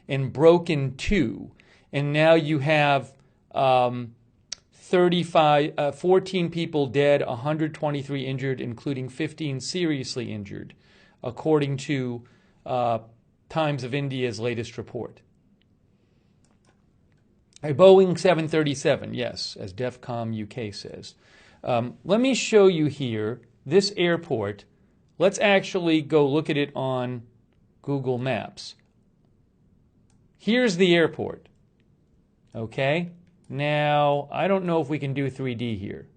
and broke in two. And now you have 14 people dead, 123 injured, including 15 seriously injured, according to Times of India's latest report. A Boeing 737, yes, as DEFCON UK says. Let me show you here this airport. Let's actually go look at it on Google Maps. Here's the airport. Okay? Now, I don't know if we can do 3D here.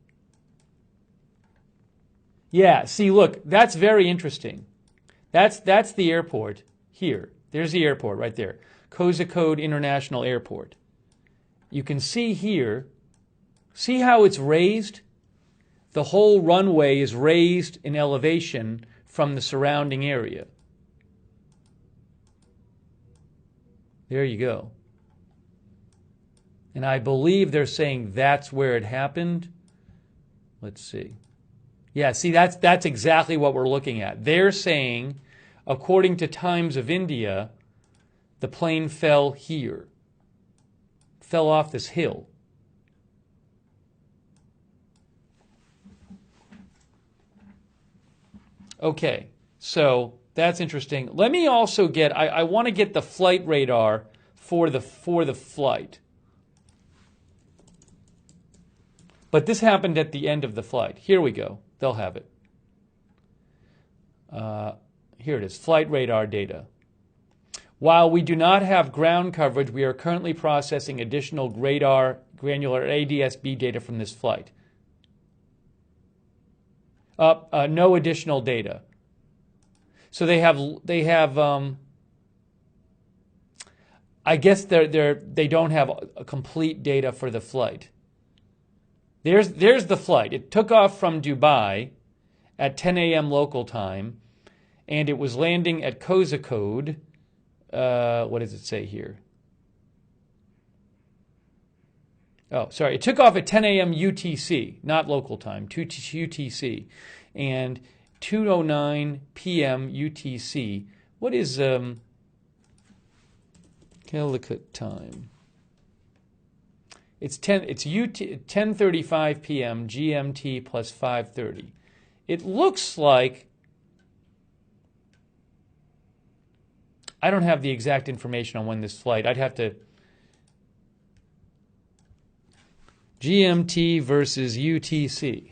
Yeah, see, look, that's very interesting. That's the airport here. There's the airport right there. Kozhikode International Airport. You can see here, see how it's raised? The whole runway is raised in elevation from the surrounding area. There you go. And I believe they're saying that's where it happened. Let's see. Yeah, see, that's exactly what we're looking at. They're saying, according to Times of India, the plane fell here. Fell off this hill. Okay, so that's interesting. Let me also get, I want to get the flight radar for the flight. But this happened at the end of the flight. Here we go. They'll have it. Here it is, flight radar data. While we do not have ground coverage, we are currently processing additional radar granular ADS-B data from this flight. No additional data. So they have. I guess they don't have a complete data for the flight. There's the flight. It took off from Dubai at 10 a.m. local time, and it was landing at Kozhikode. What does it say here? Oh, sorry. It took off at 10 a.m. UTC, not local time, UTC, and 2:09 p.m. UTC. What is Calicut time? It's 10:35 p.m. GMT plus 5:30. It looks like, I don't have the exact information on when this flight. I'd have to GMT versus UTC.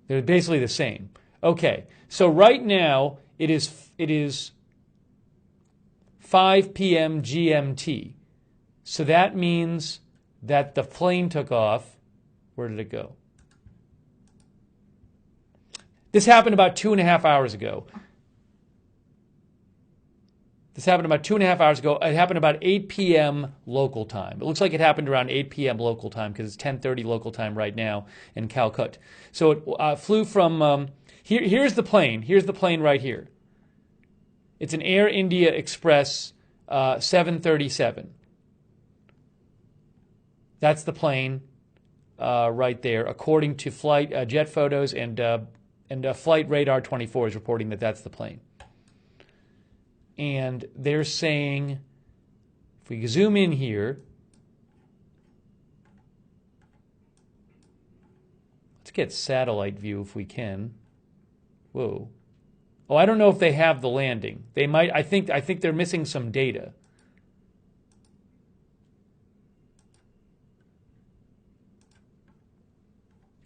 They're basically the same. Okay, so right now it is 5 p.m. GMT. So that means that the plane took off. Where did it go? This happened about 2.5 hours ago. It happened about 8 p.m. local time. It looks like it happened around 8 p.m. local time because it's 10:30 local time right now in Calcutta. So it flew from, here's the plane. Here's the plane right here. It's an Air India Express 737. That's the plane right there, according to flight jet photos, and Flight Radar 24 is reporting that that's the plane. And they're saying, if we zoom in here, let's get satellite view if we can. Whoa. Oh, I don't know if they have the landing. They might. I think they're missing some data.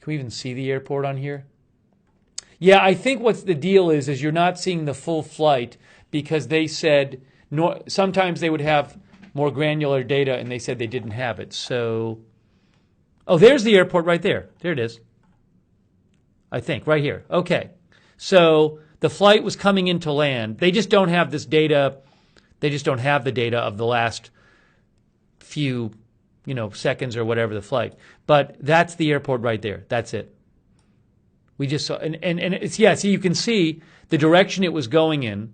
Can we even see the airport on here? Yeah, I think what's the deal is you're not seeing the full flight because they said sometimes they would have more granular data and they said they didn't have it. So, oh, there's the airport right there. There it is. I think, right here. Okay. So the flight was coming into land. They just don't have this data. They just don't have the data of the last few, seconds or whatever the flight. But that's the airport right there. That's it. We just saw, and it's, yeah, see, you can see the direction it was going in.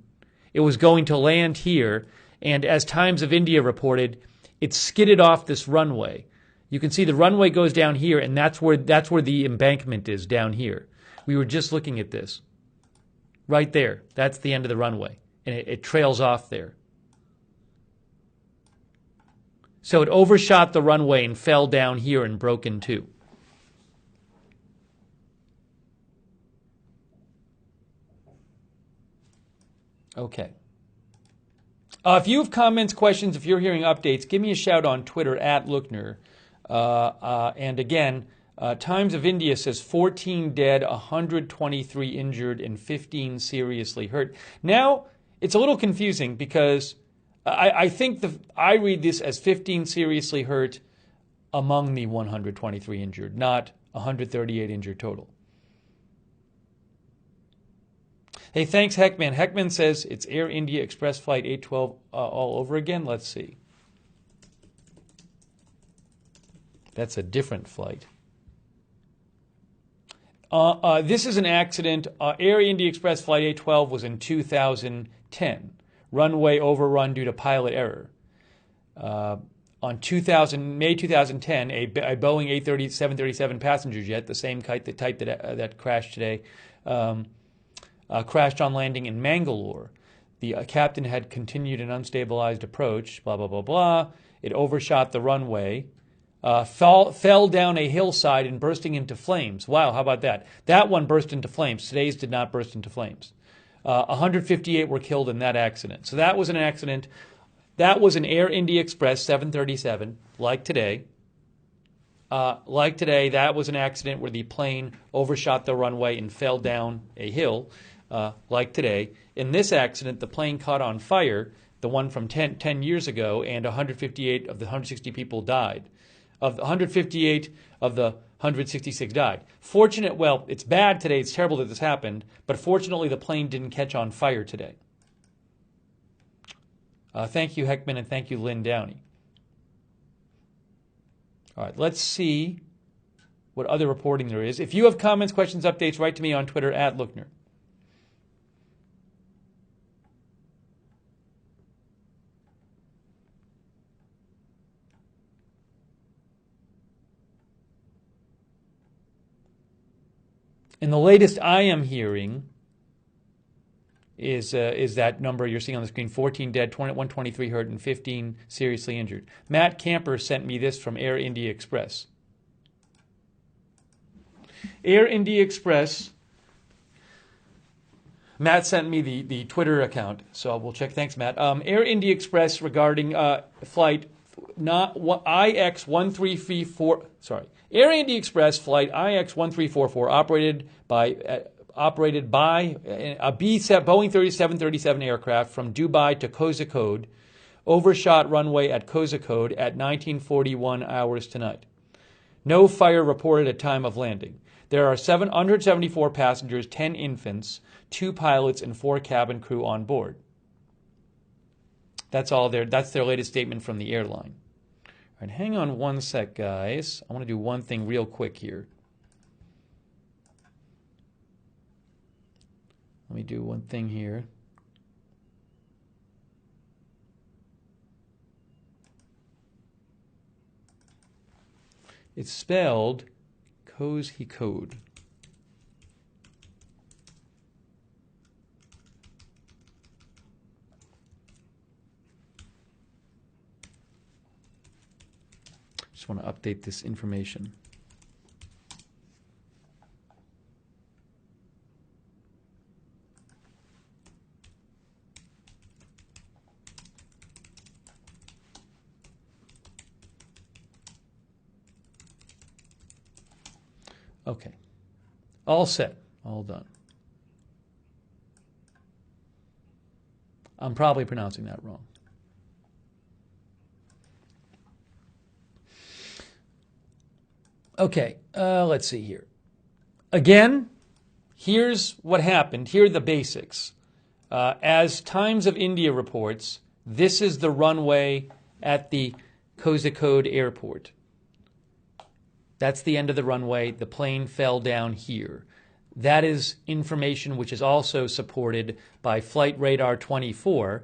It was going to land here, and as Times of India reported, it skidded off this runway. You can see the runway goes down here, and that's where the embankment is, down here. We were just looking at this. Right there. That's the end of the runway. And it trails off there. So it overshot the runway and fell down here and broke in two. Okay. If you have comments, questions, if you're hearing updates, give me a shout on Twitter @Lookner. And again, Times of India says 14 dead, 123 injured, and 15 seriously hurt. Now, it's a little confusing because I think I read this as 15 seriously hurt among the 123 injured, not 138 injured total. Hey, thanks, Heckman. Heckman says it's Air India Express Flight 812 all over again. Let's see. That's a different flight. This is an accident. Air India Express Flight 812 was in 2010. Runway overrun due to pilot error. On May 2010, a Boeing 737 passenger jet, the same type that crashed today, crashed on landing in Mangalore. The captain had continued an unstabilized approach, blah, blah, blah, blah. It overshot the runway, fell down a hillside and bursting into flames. Wow, how about that? That one burst into flames. Today's did not burst into flames. 158 were killed in that accident. So that was an accident. That was an Air India Express 737, like today. That was an accident where the plane overshot the runway and fell down a hill, like today. In this accident, the plane caught on fire, the one from 10 years ago, and 158 of the 160 people died. Of the 158 of the 166 died. Well, it's bad today, it's terrible that this happened, but fortunately the plane didn't catch on fire today. Thank you, Heckman, and thank you, Lynn Downey. All right, let's see what other reporting there is. If you have comments, questions, updates, write to me on Twitter @Lookner. And the latest I am hearing is that number you're seeing on the screen, 14 dead, 123 hurt, and 15 seriously injured. Matt Camper sent me this from Air India Express. Air India Express, Matt sent me the Twitter account, so we'll check. Thanks, Matt. Air India Express regarding flight IX1334, Air India Express flight IX1344 operated by a Boeing 737 aircraft from Dubai to Kozhikode, overshot runway at Kozhikode at 1941 hours tonight. No fire reported at time of landing. There are 774 passengers, 10 infants, 2 pilots, and 4 cabin crew on board. That's their latest statement from the airline. All right, hang on one sec, guys. I want to do one thing real quick here. Let me do one thing here. It's spelled Kozhikode. Just want to update this information. Okay. All set. All done. I'm probably pronouncing that wrong. Okay, let's see here. Again, here's what happened. Here are the basics. As Times of India reports, this is the runway at the Kozhikode airport. That's the end of the runway. The plane fell down here. That is information which is also supported by Flight Radar 24,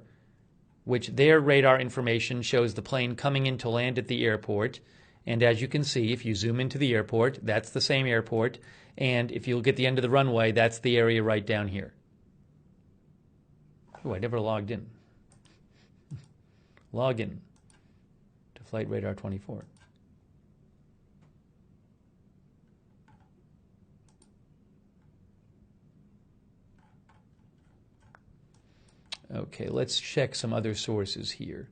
which their radar information shows the plane coming in to land at the airport And as you can see, if you zoom into the airport, that's the same airport. And if you look at the end of the runway, that's the area right down here. Oh, I never logged in. Log in to Flight Radar 24. Okay, let's check some other sources here.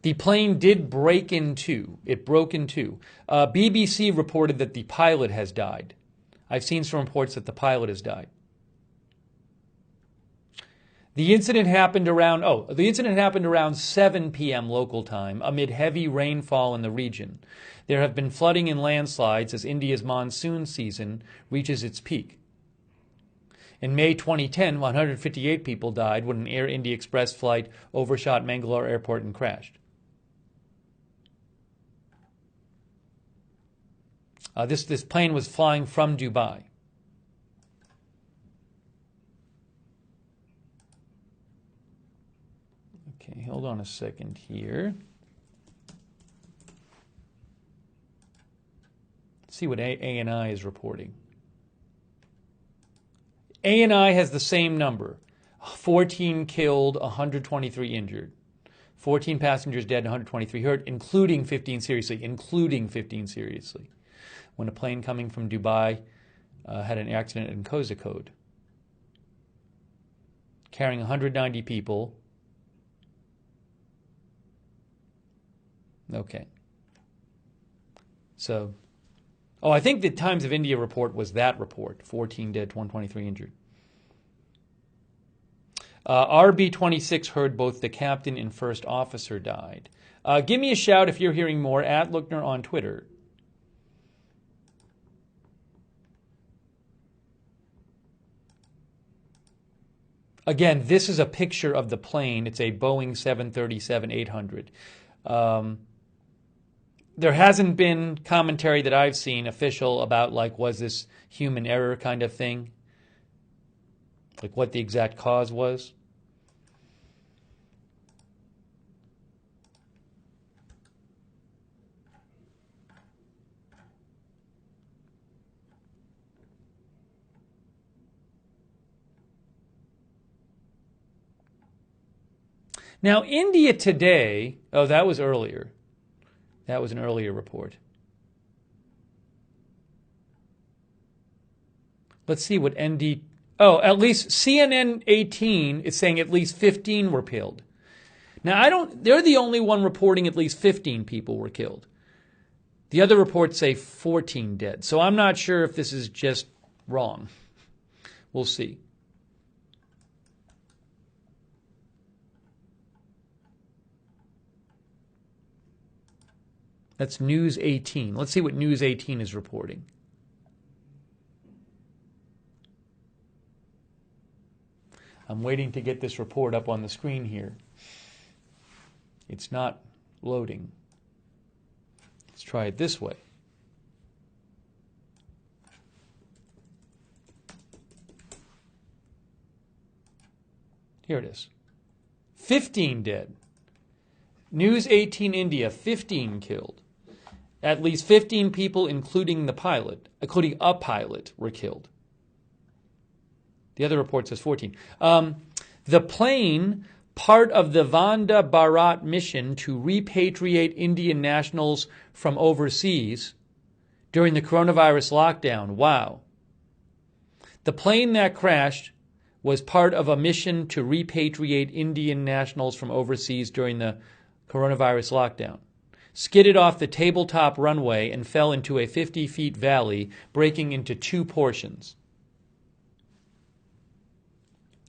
The plane did break in two. It broke in two. BBC reported that the pilot has died. I've seen some reports that the pilot has died. The incident happened around 7 p.m. local time amid heavy rainfall in the region. There have been flooding and landslides as India's monsoon season reaches its peak. In May 2010, 158 people died when an Air India Express flight overshot Mangalore Airport and crashed. This plane was flying from Dubai. Okay, hold on a second here. Let's see what ANI is reporting. ANI has the same number. 14 killed, 123 injured. 14 passengers dead, 123 hurt, including 15 seriously. When a plane coming from Dubai had an accident in Kozhikode, carrying 190 people. Okay. So, I think the Times of India report was that report, 14 dead, 123 injured. RB26 heard both the captain and first officer died. Give me a shout if you're hearing more, at Lookner on Twitter. Again, this is a picture of the plane. It's a Boeing 737-800. There hasn't been commentary that I've seen official about, like, was this human error kind of thing? Like what the exact cause was? Now, India Today, that was earlier. That was an earlier report. Let's see what at least CNN 18 is saying at least 15 were killed. Now, they're the only one reporting at least 15 people were killed. The other reports say 14 dead. So I'm not sure if this is just wrong. We'll see. That's News 18. Let's see what News 18 is reporting. I'm waiting to get this report up on the screen here. It's not loading. Let's try it this way. Here it is. 15 dead. News 18 India, 15 killed. At least 15 people, including a pilot, were killed. The other report says 14. The plane, part of the Vande Bharat mission to repatriate Indian nationals from overseas during the coronavirus lockdown. Wow. The plane that crashed was part of a mission to repatriate Indian nationals from overseas during the coronavirus lockdown. Skidded off the tabletop runway and fell into a 50-foot valley, breaking into two portions.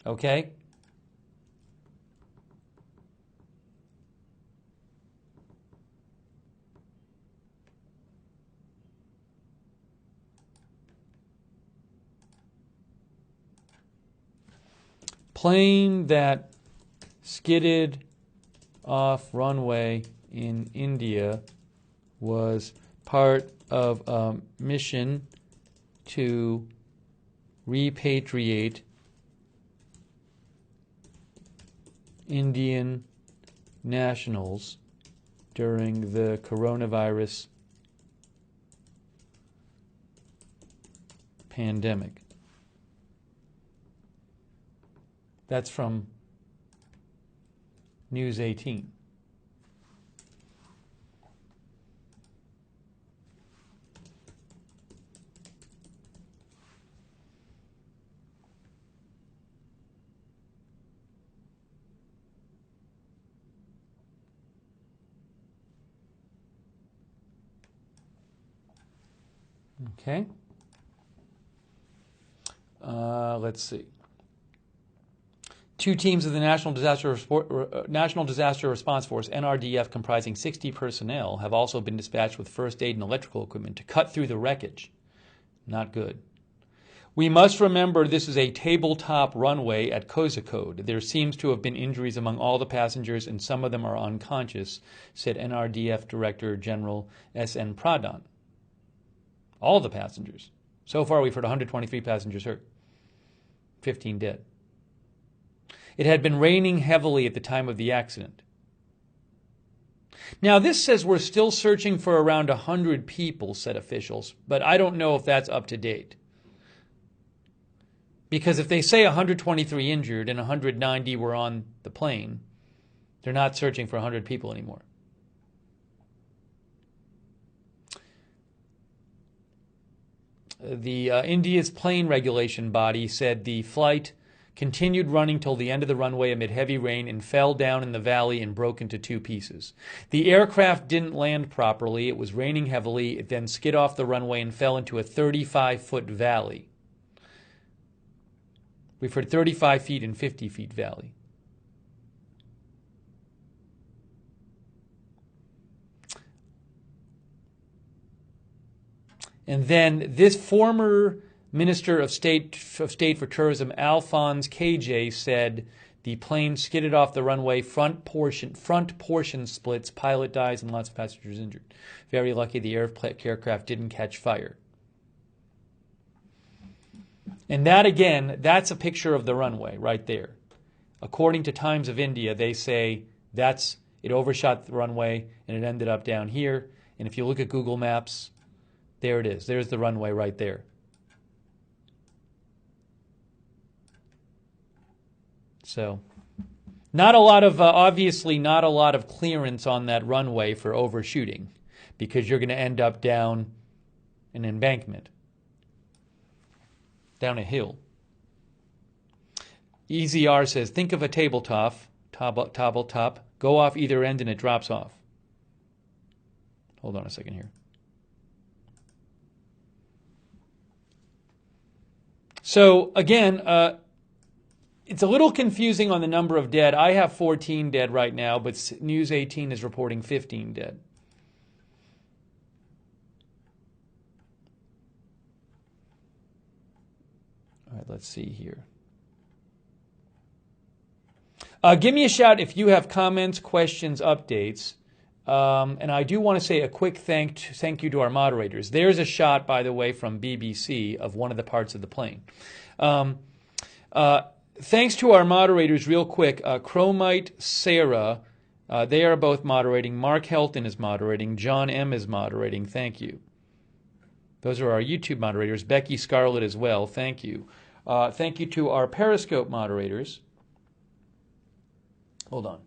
Okay? Plane that skidded off runway in India was part of a mission to repatriate Indian nationals during the coronavirus pandemic. That's from News 18. Okay. Let's see. Two teams of the National Disaster Response Force, NRDF, comprising 60 personnel, have also been dispatched with first aid and electrical equipment to cut through the wreckage. Not good. We must remember this is a tabletop runway at Kozhikode. There seems to have been injuries among all the passengers, and some of them are unconscious, said NRDF Director General S.N. Pradhan. All the passengers. So far, we've heard 123 passengers hurt, 15 dead. It had been raining heavily at the time of the accident. Now, this says we're still searching for around 100 people, said officials, but I don't know if that's up to date. Because if they say 123 injured and 190 were on the plane, they're not searching for 100 people anymore. The India's plane regulation body said the flight continued running till the end of the runway amid heavy rain and fell down in the valley and broke into two pieces. The aircraft didn't land properly. It was raining heavily. It then skid off the runway and fell into a 35-foot valley. We've heard 35 feet and 50 feet valley. And then this former Minister of State for Tourism, Alphonse KJ, said the plane skidded off the runway, front portion splits, pilot dies, and lots of passengers injured. Very lucky the aircraft didn't catch fire. And that, again, that's a picture of the runway right there. According to Times of India, they say it overshot the runway and it ended up down here. And if you look at Google Maps, there it is. There's the runway right there. So, not a lot of, obviously not a lot of clearance on that runway for overshooting, because you're going to end up down an embankment, down a hill. EZR says, think of a tabletop, go off either end and it drops off. Hold on a second here. So, again, it's a little confusing on the number of dead. I have 14 dead right now, but News 18 is reporting 15 dead. All right, let's see here. Give me a shout if you have comments, questions, updates. And I do want to say a quick thank you to our moderators. There's a shot, by the way, from BBC of one of the parts of the plane. Thanks to our moderators, real quick. Chromite, Sarah, they are both moderating. Mark Helton is moderating. John M. is moderating. Thank you. Those are our YouTube moderators. Becky Scarlett as well. Thank you. Thank you to our Periscope moderators. Hold on.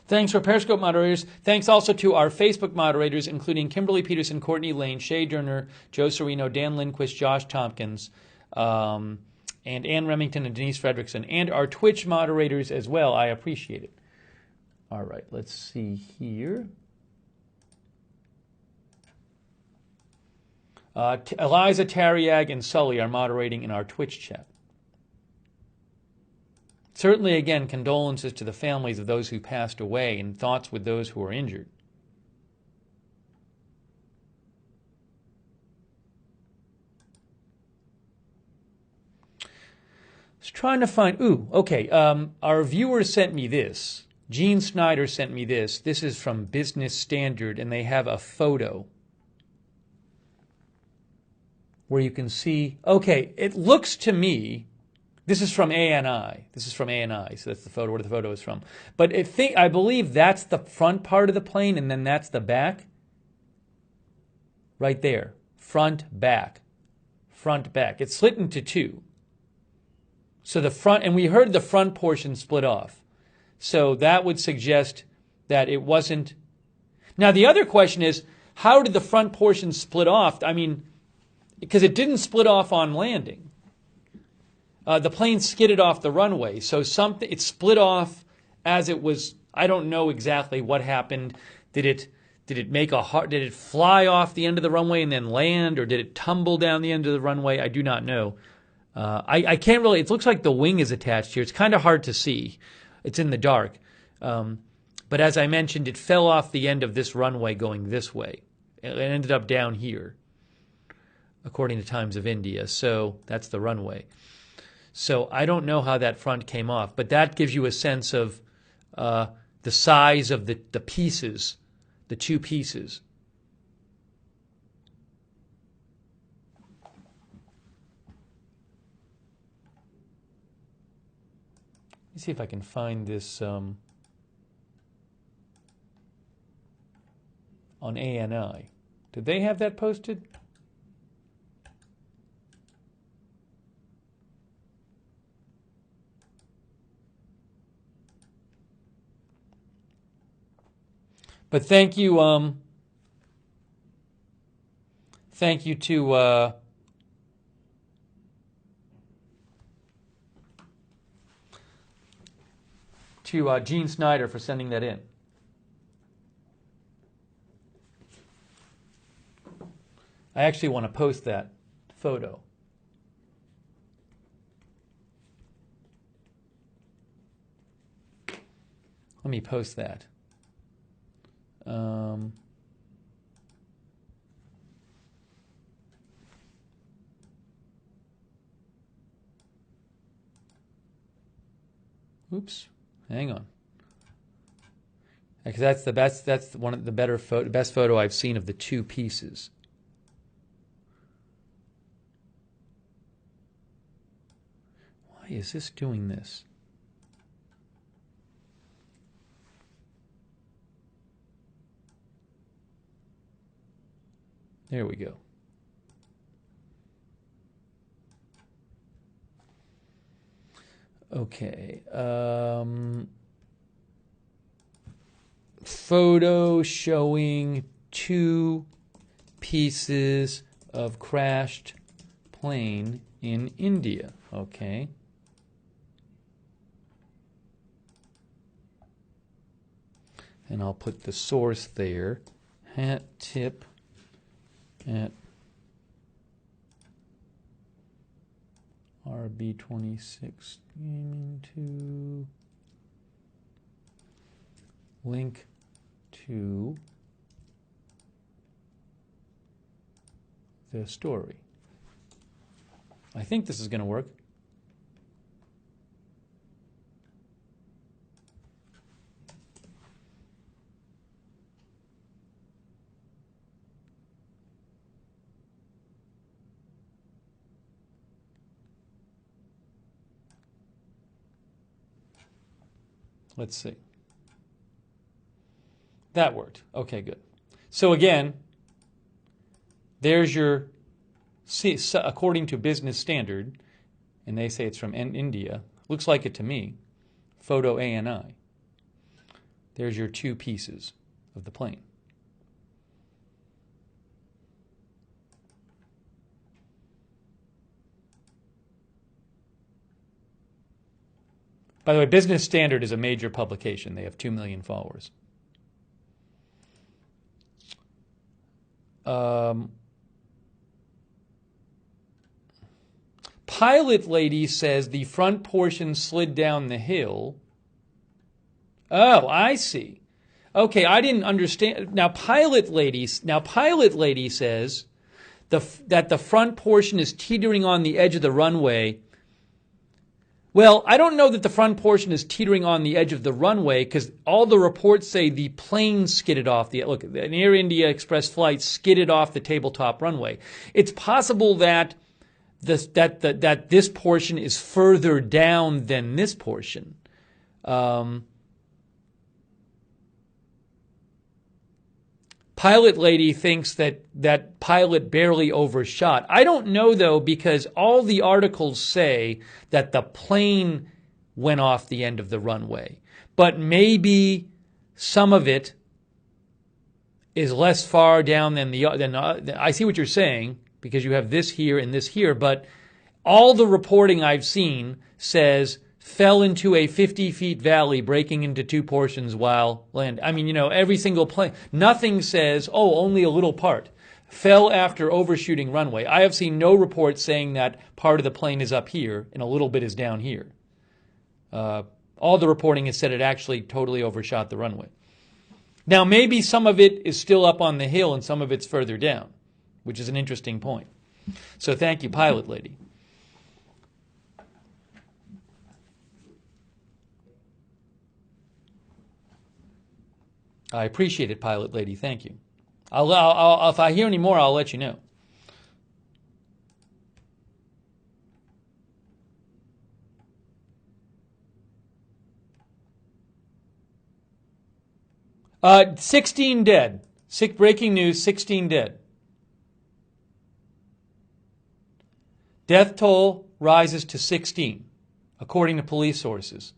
Thanks for Periscope moderators. Thanks also to our Facebook moderators, including Kimberly Peterson, Courtney Lane, Shay Durner, Joe Serino, Dan Lindquist, Josh Tompkins, and Ann Remington and Denise Fredrickson, and our Twitch moderators as well. I appreciate it. All right, let's see here. Eliza Tariag and Sully are moderating in our Twitch chat. Certainly, again, condolences to the families of those who passed away and thoughts with those who are injured. I was trying to find... okay. Our viewer sent me this. Gene Snyder sent me this. This is from Business Standard, and they have a photo where you can see, okay, it looks to me, this is from ANI. This is from ANI, so that's the photo, where the photo is from. But I believe that's the front part of the plane, and then that's the back. Right there. Front, back. Front, back. It's split into two. So the front, and we heard the front portion split off. So that would suggest that it wasn't. Now the other question is, how did the front portion split off? I mean, because it didn't split off on landing. The plane skidded off the runway, so it split off as it was. I don't know exactly what happened. Did it fly off the end of the runway and then land, or did it tumble down the end of the runway? I do not know. I can't really. It looks like the wing is attached here. It's kind of hard to see. It's in the dark. But as I mentioned, it fell off the end of this runway going this way. It ended up down here, according to Times of India. So that's the runway. So I don't know how that front came off, but that gives you a sense of the size of the pieces, the two pieces. Let me see if I can find this on ANI. Did they have that posted? But thank you to Gene Snyder for sending that in. I actually want to post that photo. Let me post that. Oops, hang on. Because that's one of the best photo I've seen of the two pieces. Why is this doing this? There we go. Okay. Photo showing two pieces of crashed plane in India. Okay. And I'll put the source there. Hat tip at RB26 Gaming 2. Link to the story. I think this is going to work. Let's see. That worked. Okay, good. So again, there's your, according to Business Standard, and they say it's from India, looks like it to me, photo ANI. There's your two pieces of the plane. By the way, Business Standard is a major publication. They have 2 million followers. Pilot Lady says the front portion slid down the hill. Oh, I see. Okay, I didn't understand. Now, Pilot Lady says that the front portion is teetering on the edge of the runway. Well, I don't know that the front portion is teetering on the edge of the runway because all the reports say the plane skidded off look, an Air India Express flight skidded off the tabletop runway. It's possible that this portion is further down than this portion. Pilot lady thinks that pilot barely overshot. I don't know, though, because all the articles say that the plane went off the end of the runway. But maybe some of it is less far down than I see what you're saying, because you have this here and this here, but all the reporting I've seen says fell into a 50-feet valley, breaking into two portions while landing. I mean, every single plane. Nothing says, only a little part. Fell after overshooting runway. I have seen no reports saying that part of the plane is up here and a little bit is down here. All the reporting has said it actually totally overshot the runway. Now, maybe some of it is still up on the hill and some of it's further down, which is an interesting point. So thank you, pilot lady. I appreciate it, pilot lady. Thank you. I'll if I hear any more, I'll let you know. Uh, 16 dead. Breaking news, 16 dead. Death toll rises to 16, according to police sources.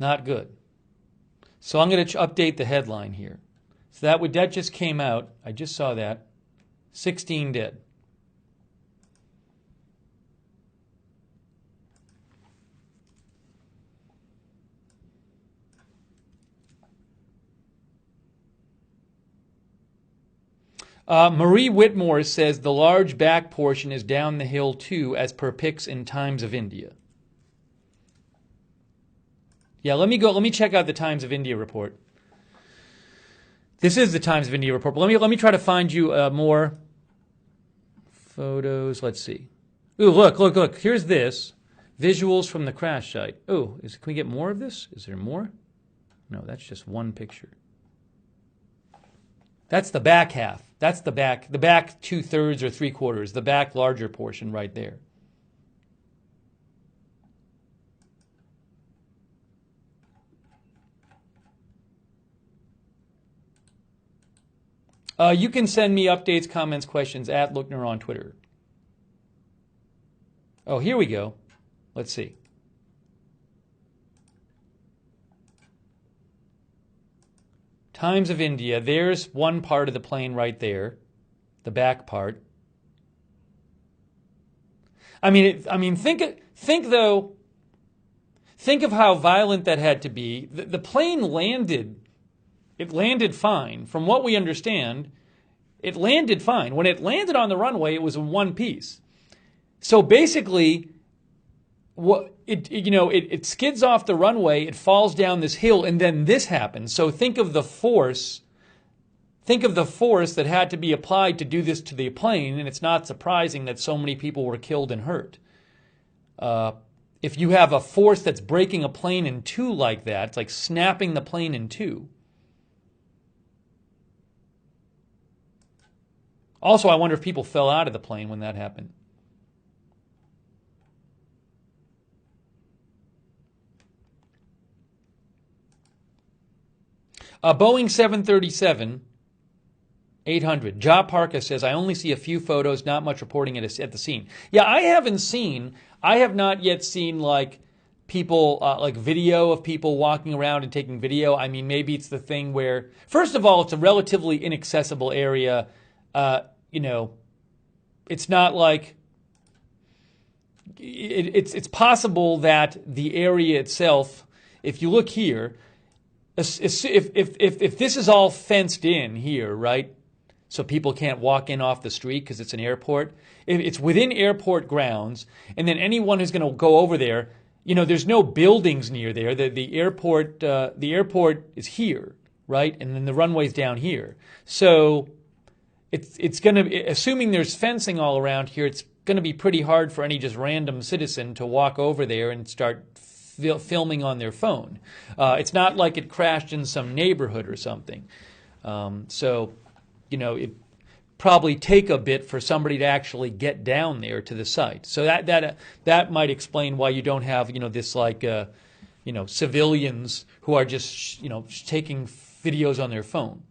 Not good. So I'm going to update the headline here. So that just came out. I just saw that. 16 dead. Marie Whitmore says the large back portion is down the hill too, as per pics in Times of India. Yeah, let me check out the Times of India report. This is the Times of India report, but let me try to find you more photos. Let's see. Ooh, look. Here's this. Visuals from the crash site. Ooh, can we get more of this? Is there more? No, that's just one picture. That's the back half. That's the back 2/3 or 3/4, the back larger portion right there. You can send me updates, comments, questions at Lookner on Twitter. Oh, here we go. Let's see. Times of India. There's one part of the plane right there, the back part. I mean, think of how violent that had to be. The plane landed. It landed fine. From what we understand, it landed fine. When it landed on the runway, it was in one piece. So basically, it skids off the runway, it falls down this hill, and then this happens. So think of the force that had to be applied to do this to the plane, and it's not surprising that so many people were killed and hurt. If you have a force that's breaking a plane in two like that, it's like snapping the plane in two. Also, I wonder if people fell out of the plane when that happened. Boeing 737-800. Ja Parka says, I only see a few photos, not much reporting at the scene. Yeah, I have not yet seen like people, like video of people walking around and taking video. I mean, maybe it's the thing where, first of all, it's a relatively inaccessible area. It's not like it's possible that the area itself, if you look here, if this is all fenced in here, right? so people can't walk in off the street because it's an airport. It's within airport grounds, and then anyone who's going to go over there, there's no buildings near there. The airport is here, right, and then the runway's down here. So it's going to, assuming there's fencing all around here, it's going to be pretty hard for any just random citizen to walk over there and start filming on their phone. It's not like it crashed in some neighborhood or something. So it probably take a bit for somebody to actually get down there to the site. So that might explain why you don't have this like civilians who are just taking videos on their phone.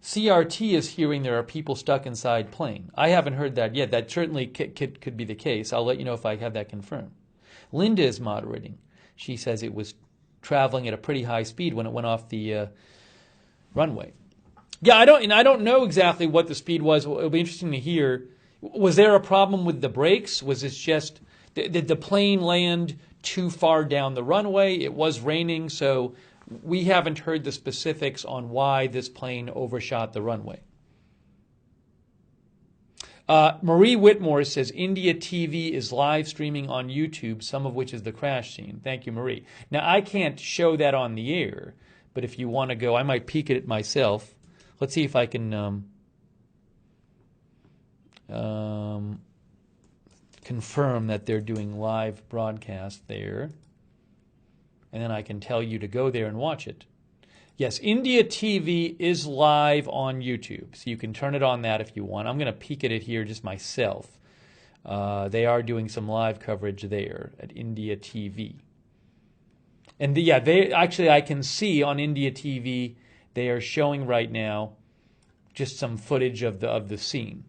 CRT is hearing there are people stuck inside plane. I haven't heard that yet. That certainly could be the case. I'll let you know if I have that confirmed. Linda is moderating. She says it was traveling at a pretty high speed when it went off the runway. Yeah, I don't know exactly what the speed was. It'll be interesting to hear. Was there a problem with the brakes? Was it just, did the plane land too far down the runway? It was raining, so we haven't heard the specifics on why this plane overshot the runway. Marie Whitmore says, India TV is live streaming on YouTube, some of which is the crash scene. Thank you, Marie. Now, I can't show that on the air, but if you want to go, I might peek at it myself. Let's see if I can confirm that they're doing live broadcast there. And then I can tell you to go there and watch it. Yes, India TV is live on YouTube, so you can turn it on that if you want. I'm going to peek at it here just myself. They are doing some live coverage there at India TV. And I can see on India TV, they are showing right now just some footage of the scene.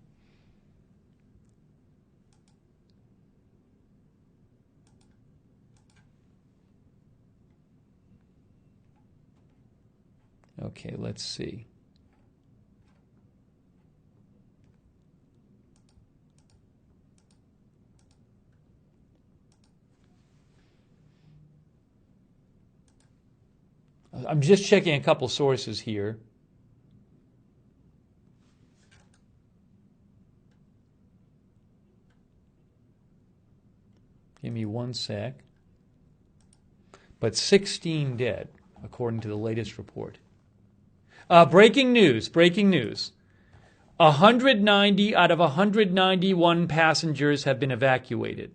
Okay, let's see. I'm just checking a couple sources here. Give me one sec. But 16 dead, according to the latest report. Breaking news. 190 out of 191 passengers have been evacuated.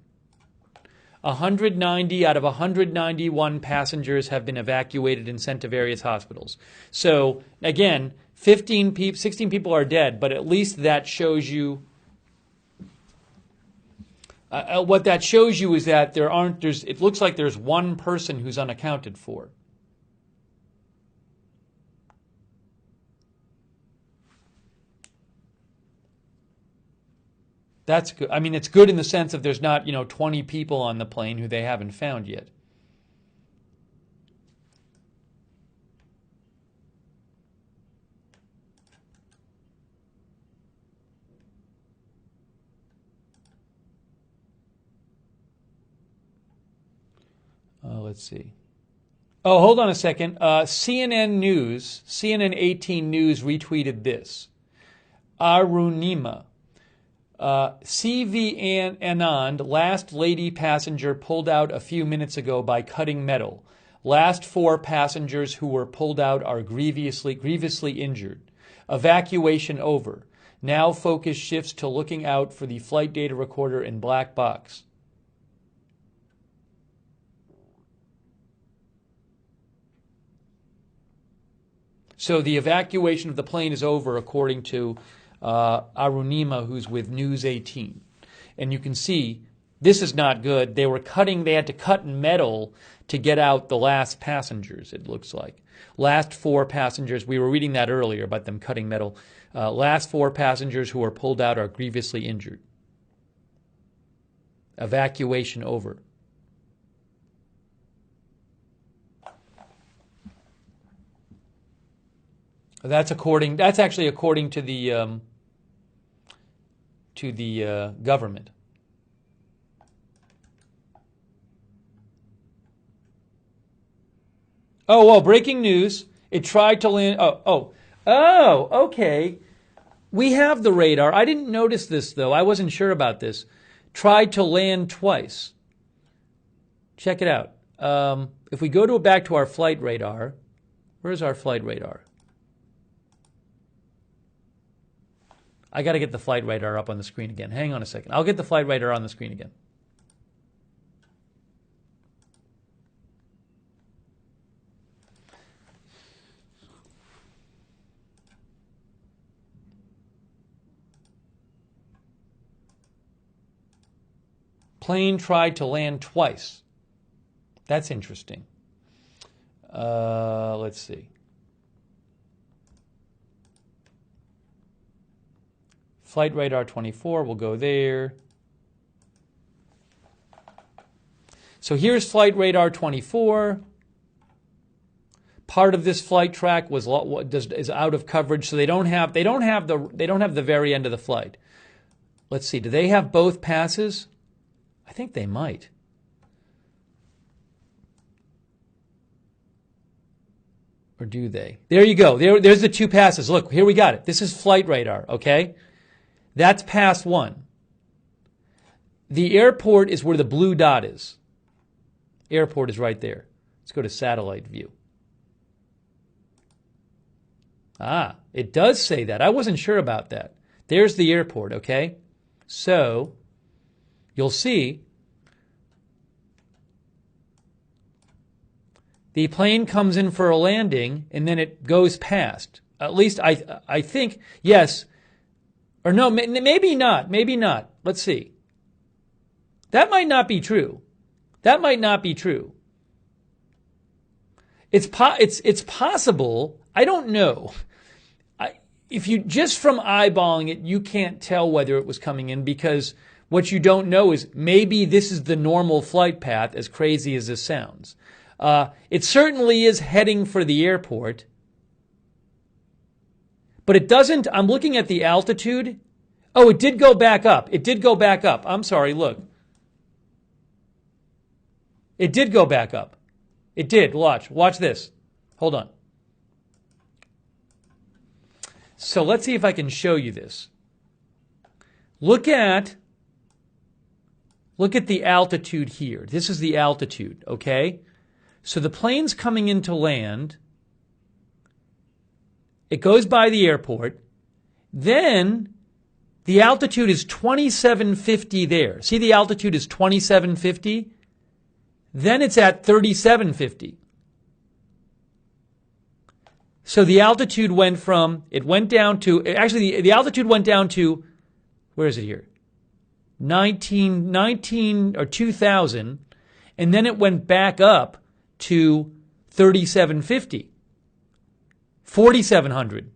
190 out of 191 passengers have been evacuated and sent to various hospitals. So, again, 16 people are dead, but at least that shows you... what that shows you is that it looks like there's one person who's unaccounted for. That's good. I mean, it's good in the sense of there's not, 20 people on the plane who they haven't found yet. Let's see. Oh, hold on a second. CNN 18 News retweeted this. Arunima. CV Anand, last lady passenger pulled out a few minutes ago by cutting metal. Last 4 passengers who were pulled out are grievously injured. Evacuation over. Now focus shifts to looking out for the flight data recorder in black box. So the evacuation of the plane is over, according to Arunima, who's with News 18. And you can see this is not good. They had to cut metal to get out the last passengers, it looks like. Last 4 passengers, we were reading that earlier about them cutting metal. Last 4 passengers who were pulled out are grievously injured. Evacuation over. That's actually according to the government. Oh, breaking news. It tried to land. Okay. We have the radar. I didn't notice this, though. I wasn't sure about this. Tried to land twice. Check it out. If we go back to our flight radar, where's our flight radar? I got to get the flight radar up on the screen again. Hang on a second. I'll get the flight radar on the screen again. Plane tried to land twice. That's interesting. Let's see. Flight radar 24, we'll go there. So here's flight radar 24. Part of this flight track is out of coverage, so they don't have the very end of the flight. Let's see. Do they have both passes? I think they might. Or do they? There you go. There's the two passes. Look, here we got it. This is flight radar, okay? That's pass 1. The airport is where the blue dot is. Airport is right there. Let's go to satellite view. It does say that. I wasn't sure about that. There's the airport, okay? So, you'll see the plane comes in for a landing and then it goes past. At least I think, yes. Or no, maybe not. Maybe not. Let's see. That might not be true. That might not be true. It's possible. I don't know. If you just from eyeballing it, you can't tell whether it was coming in, because what you don't know is maybe this is the normal flight path, as crazy as this sounds. It certainly is heading for the airport, but it doesn't. I'm looking at the altitude. Oh, it did go back up. It did go back up. I'm sorry, look. It did go back up. It did. Watch this. Hold on. So let's see if I can show you this. Look at the altitude here. This is the altitude, okay? So the plane's coming in to land. It goes by the airport. Then the altitude is 2750 there. See, the altitude is 2750. Then it's at 3750. So the altitude went down to, actually the altitude went down to, where is it here? 19 or 2000, and then it went back up to 3750, 4700,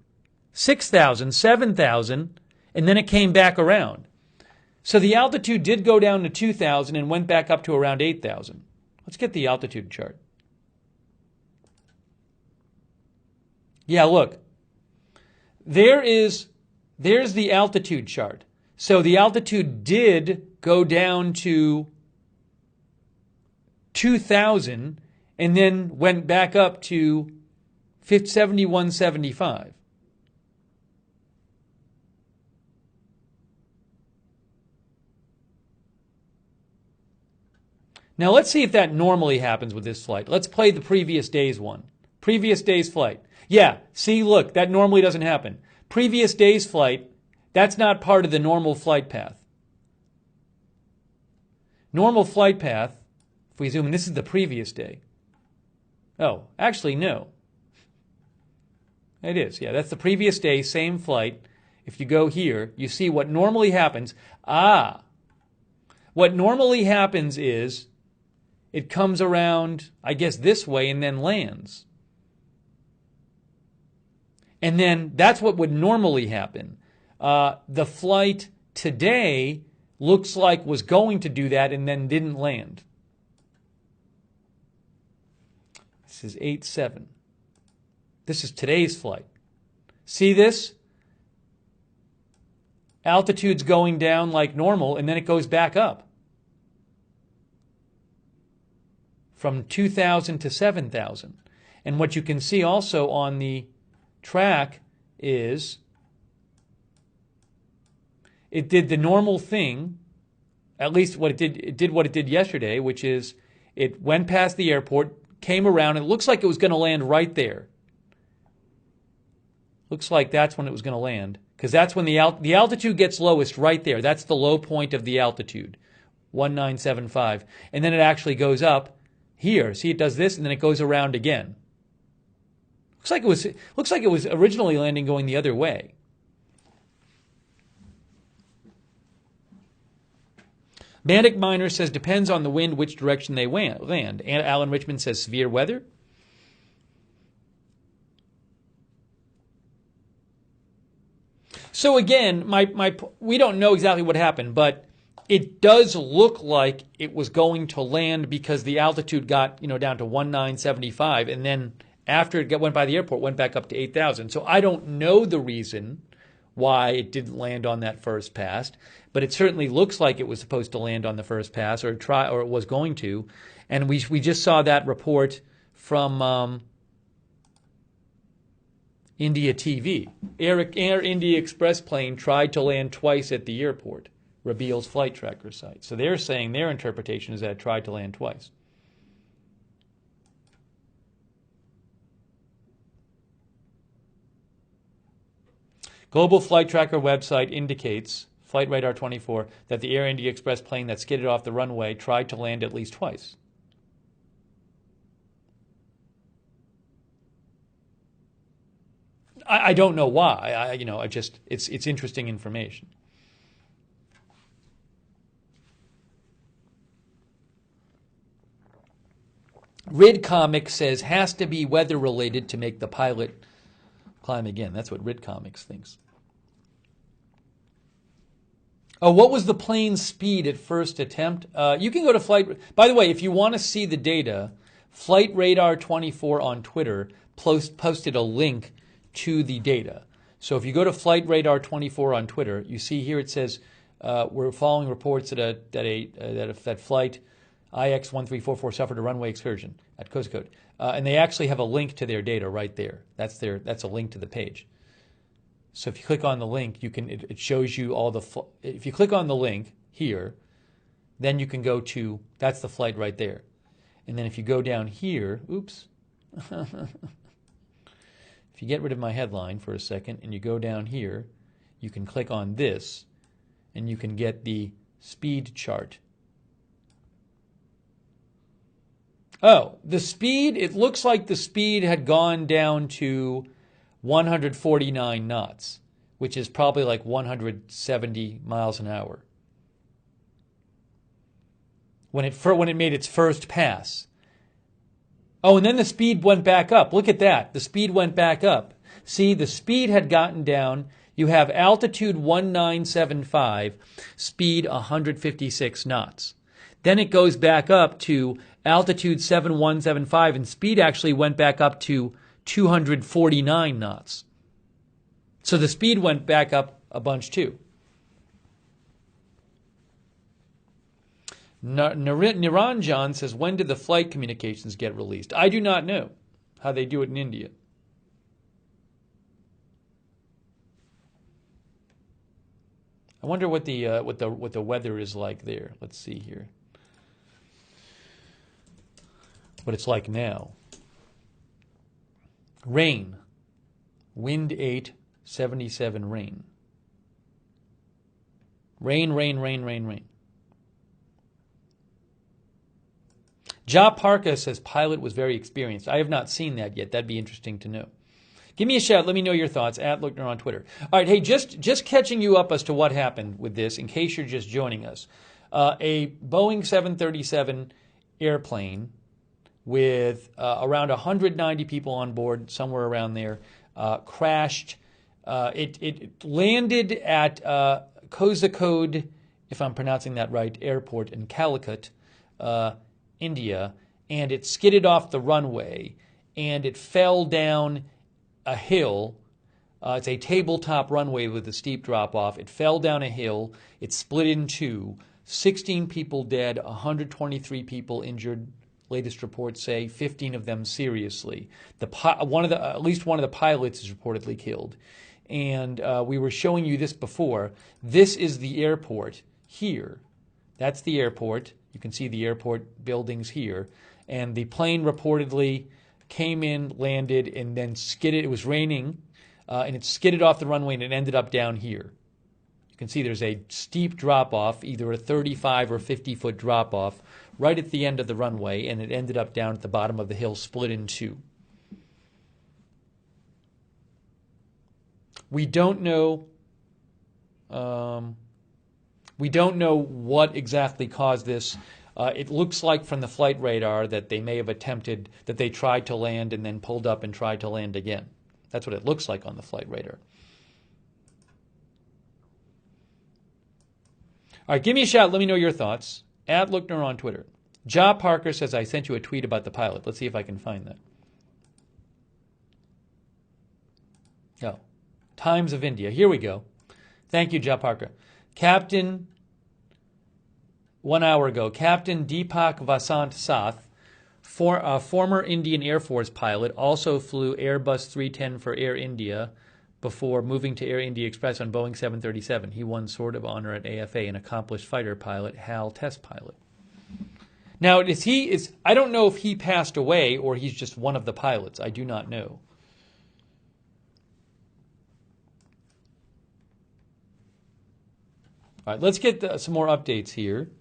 6000, 7000, and then it came back around. So the altitude did go down to 2000 and went back up to around 8000. Let's get the altitude chart. Yeah, look. There's the altitude chart. So the altitude did go down to 2000 and then went back up to 7175. Now let's see if that normally happens with this flight. Let's play the previous day's one. Previous day's flight. Yeah, see, look, that normally doesn't happen. Previous day's flight, that's not part of the normal flight path. Normal flight path, if we zoom in, this is the previous day. Oh, actually, no. It is, yeah, that's the previous day, same flight. If you go here, you see what normally happens. What normally happens is it comes around, I guess, this way and then lands. And then that's what would normally happen. The flight today looks like was going to do that and then didn't land. This is 8-7. This is today's flight. See this? Altitude's going down like normal, and then it goes back up. From 2000 to 7000. And what you can see also on the track is it did the normal thing, at least what it did what it did yesterday, which is it went past the airport, came around, and it looks like it was going to land right there. Looks like that's when it was going to land, because that's when the altitude gets lowest right there. That's the low point of the altitude, 1975. And then it actually goes up here. See, it does this, and then it goes around again. Looks like it was originally landing going the other way. Manic Miner says, depends on the wind which direction they land. And Alan Richmond says, severe weather. So again, we don't know exactly what happened, but it does look like it was going to land because the altitude got down to 1975, and then after it went by the airport, went back up to 8,000. So I don't know the reason why it didn't land on that first pass, but it certainly looks like it was supposed to land on the first pass, or it was going to. And we just saw that report from India TV. Air India Express plane tried to land twice at the airport, reveals flight tracker site. So they're saying their interpretation is that it tried to land twice. Global Flight Tracker website indicates, Flight Radar 24, that the Air India Express plane that skidded off the runway tried to land at least twice. I don't know why. It's interesting information. Rid Comics says has to be weather related to make the pilot climb again. That's what Rid Comics thinks. Oh, what was the plane's speed at first attempt? You can go to Flight... By the way, if you want to see the data, Flight Radar 24 on Twitter posted a link to the data. So if you go to Flight Radar 24 on Twitter, you see here it says we're following reports that flight IX1344 suffered a runway excursion at Coast Code. And they actually have a link to their data right there. That's a link to the page. So if you click on the link, it shows you all the... If you click on the link here, then you can go to... That's the flight right there. And then if you go down here... Oops. If you get rid of my headline for a second and you go down here, you can click on this and you can get the speed chart. Oh, the speed, it looks like the speed had gone down to 149 knots, which is probably like 170 miles an hour. When it made its first pass. Oh, and then the speed went back up. Look at that. The speed went back up. See, the speed had gotten down. You have altitude 1975, speed 156 knots. Then it goes back up to altitude 7175, and speed actually went back up to 249 knots. So the speed went back up a bunch too. Niranjan says, when did the flight communications get released? I do not know how they do it in India. I wonder what the weather is like there. Let's see here. What it's like now. Rain. Wind 8, 77 rain. Rain, rain, rain, rain, rain. Ja Parka says pilot was very experienced. I have not seen that yet. That'd be interesting to know. Give me a shout. Let me know your thoughts at Lookner on Twitter. All right, hey, just catching you up as to what happened with this, in case you're just joining us. A Boeing 737 airplane with around 190 people on board, somewhere around there, crashed. It landed at Kozhikode, if I'm pronouncing that right, airport in Calicut, India, and it skidded off the runway, and it fell down a hill. It's a tabletop runway with a steep drop-off. It fell down a hill. It split in two. 16 people dead, 123 people injured. latest reports say, 15 of them seriously. At least one of the pilots is reportedly killed. And we were showing you this before. This is the airport here. That's the airport. You can see the airport buildings here. And the plane reportedly came in, landed, and then skidded. It was raining, and it skidded off the runway, and it ended up down here. You can see there's a steep drop-off, either a 35 or 50-foot drop-off, right at the end of the runway, and it ended up down at the bottom of the hill, split in two. We don't know what exactly caused this. It looks like from the flight radar that they may have attempted, that they tried to land and then pulled up and tried to land again. That's what it looks like on the flight radar. All right, give me a shout. Let me know your thoughts. @Lookner on Twitter. Ja Parker says, I sent you a tweet about the pilot. Let's see if I can find that. Oh, Times of India. Here we go. Thank you, Ja Parker. Captain, 1 hour ago, Captain Deepak Vasant Sath, former Indian Air Force pilot, also flew Airbus 310 for Air India before moving to Air India Express on Boeing 737. He won Sword of Honor at AFA, an accomplished fighter pilot, HAL test pilot. Now, I don't know if he passed away or he's just one of the pilots. I do not know. All right, let's get some more updates here.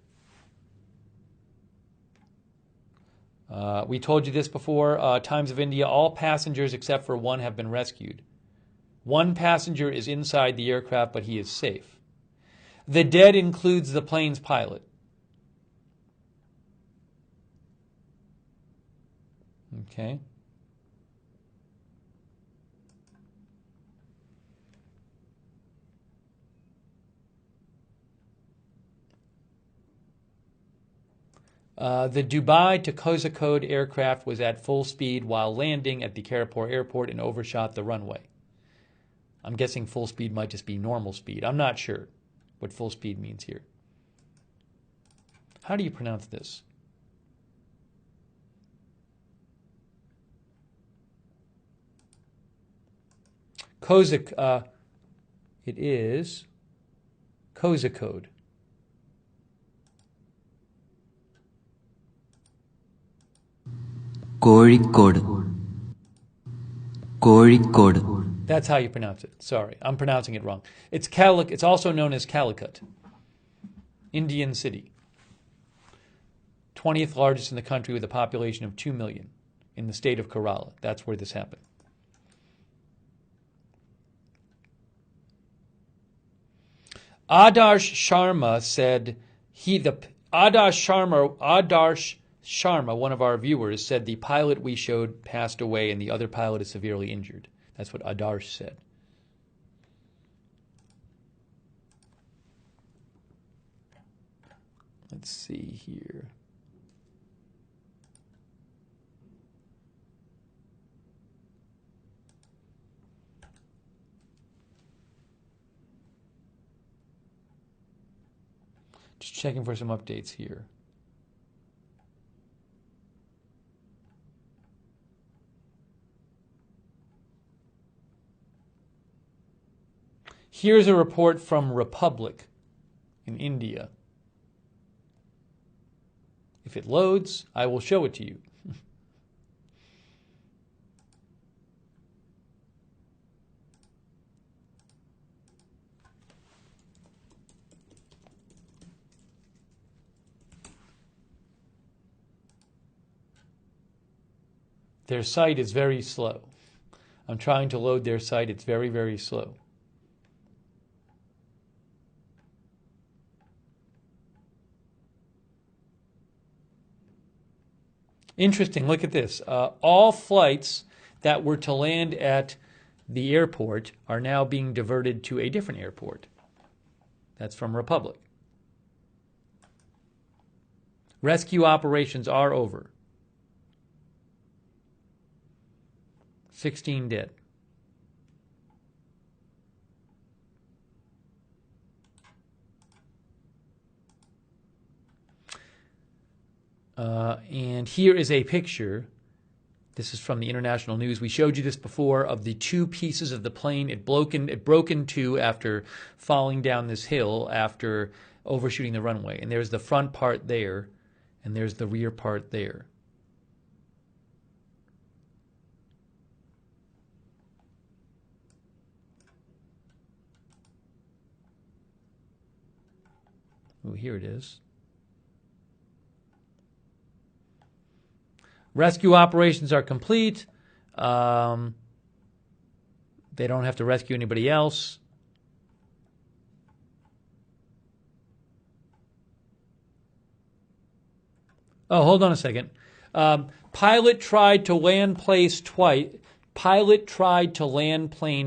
We told you this before. Times of India, all passengers except for one have been rescued. One passenger is inside the aircraft, but he is safe. The dead includes the plane's pilot. Okay. The Dubai to Kozhikode aircraft was at full speed while landing at the Karaipur airport and overshot the runway. I'm guessing full speed might just be normal speed. I'm not sure what full speed means here. How do you pronounce this? It is Kozhikode. Kozhikode. That's how you pronounce it. Sorry, I'm pronouncing it wrong. It's also known as Calicut, Indian city. 20th largest in the country with a population of 2 million in the state of Kerala. That's where this happened. Adarsh Sharma said Adarsh Sharma, one of our viewers, said the pilot we showed passed away and the other pilot is severely injured. That's what Adarsh said. Let's see here. Just checking for some updates here. Here's a report from Republic in India. If it loads, I will show it to you. Their site is very slow. I'm trying to load their site. It's very, very slow. Interesting. Look at this. All flights that were to land at the airport are now being diverted to a different airport. That's from Republic. Rescue operations are over. 16 dead. And here is a picture. This is from the international news. We showed you this before of the two pieces of the plane. It broke in two after falling down this hill after overshooting the runway. And there's the front part there, and there's the rear part there. Oh, here it is. Rescue operations are complete. They don't have to rescue anybody else. Oh, hold on a second. Pilot tried to land plane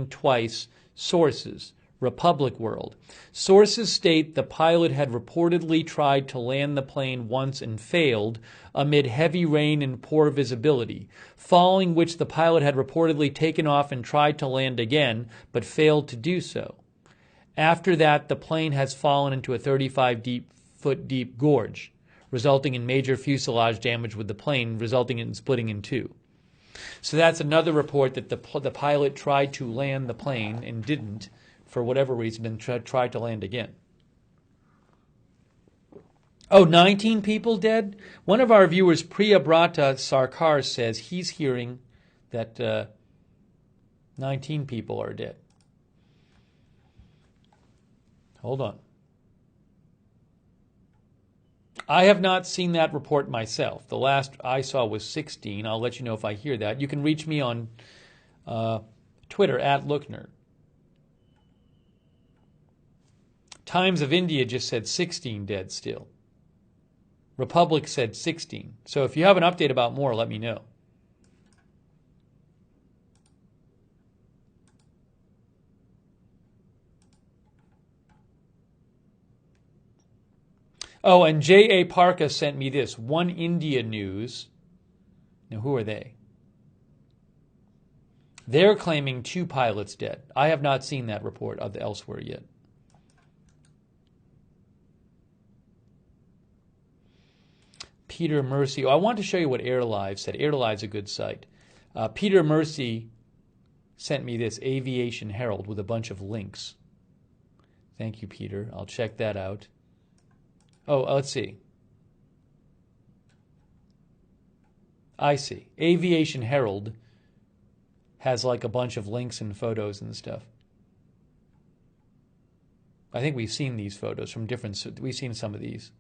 twice. Sources. Republic World. Sources state the pilot had reportedly tried to land the plane once and failed amid heavy rain and poor visibility, following which the pilot had reportedly taken off and tried to land again, but failed to do so. After that, the plane has fallen into a 35-foot deep gorge, resulting in major fuselage damage with the plane, resulting in splitting in two. So that's another report that the pilot tried to land the plane and didn't, for whatever reason, and tried to land again. Oh, 19 people dead? One of our viewers, Priyabrata Sarkar, says he's hearing that 19 people are dead. Hold on. I have not seen that report myself. The last I saw was 16. I'll let you know if I hear that. You can reach me on Twitter, @LookNerd. Times of India just said 16 dead still. Republic said 16. So if you have an update about more, let me know. Oh, and J.A. Parka sent me this. One India News. Now, who are they? They're claiming 2 pilots dead. I have not seen that report of the elsewhere yet. Peter Mercy. Oh, I want to show you what AirLive said. AirLive's a good site. Peter Mercy sent me this Aviation Herald with a bunch of links. Thank you, Peter. I'll check that out. Oh, let's see. I see. Aviation Herald has like a bunch of links and photos and stuff. I think we've seen these photos from different... We've seen some of these.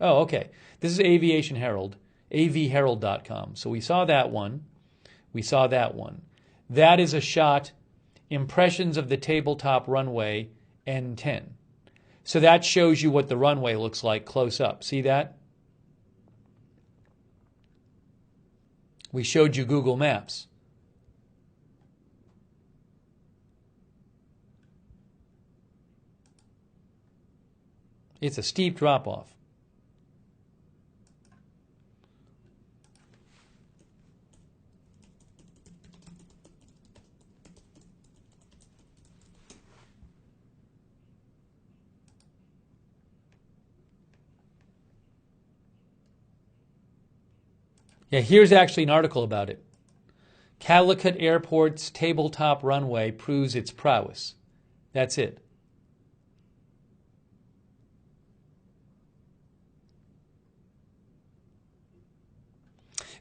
Oh, okay. This is Aviation Herald, avherald.com. So we saw that one. We saw that one. That is a shot, impressions of the tabletop runway, N10. So that shows you what the runway looks like close up. See that? We showed you Google Maps. It's a steep drop-off. Yeah, here's actually an article about it. Calicut Airport's tabletop runway proves its prowess. That's it.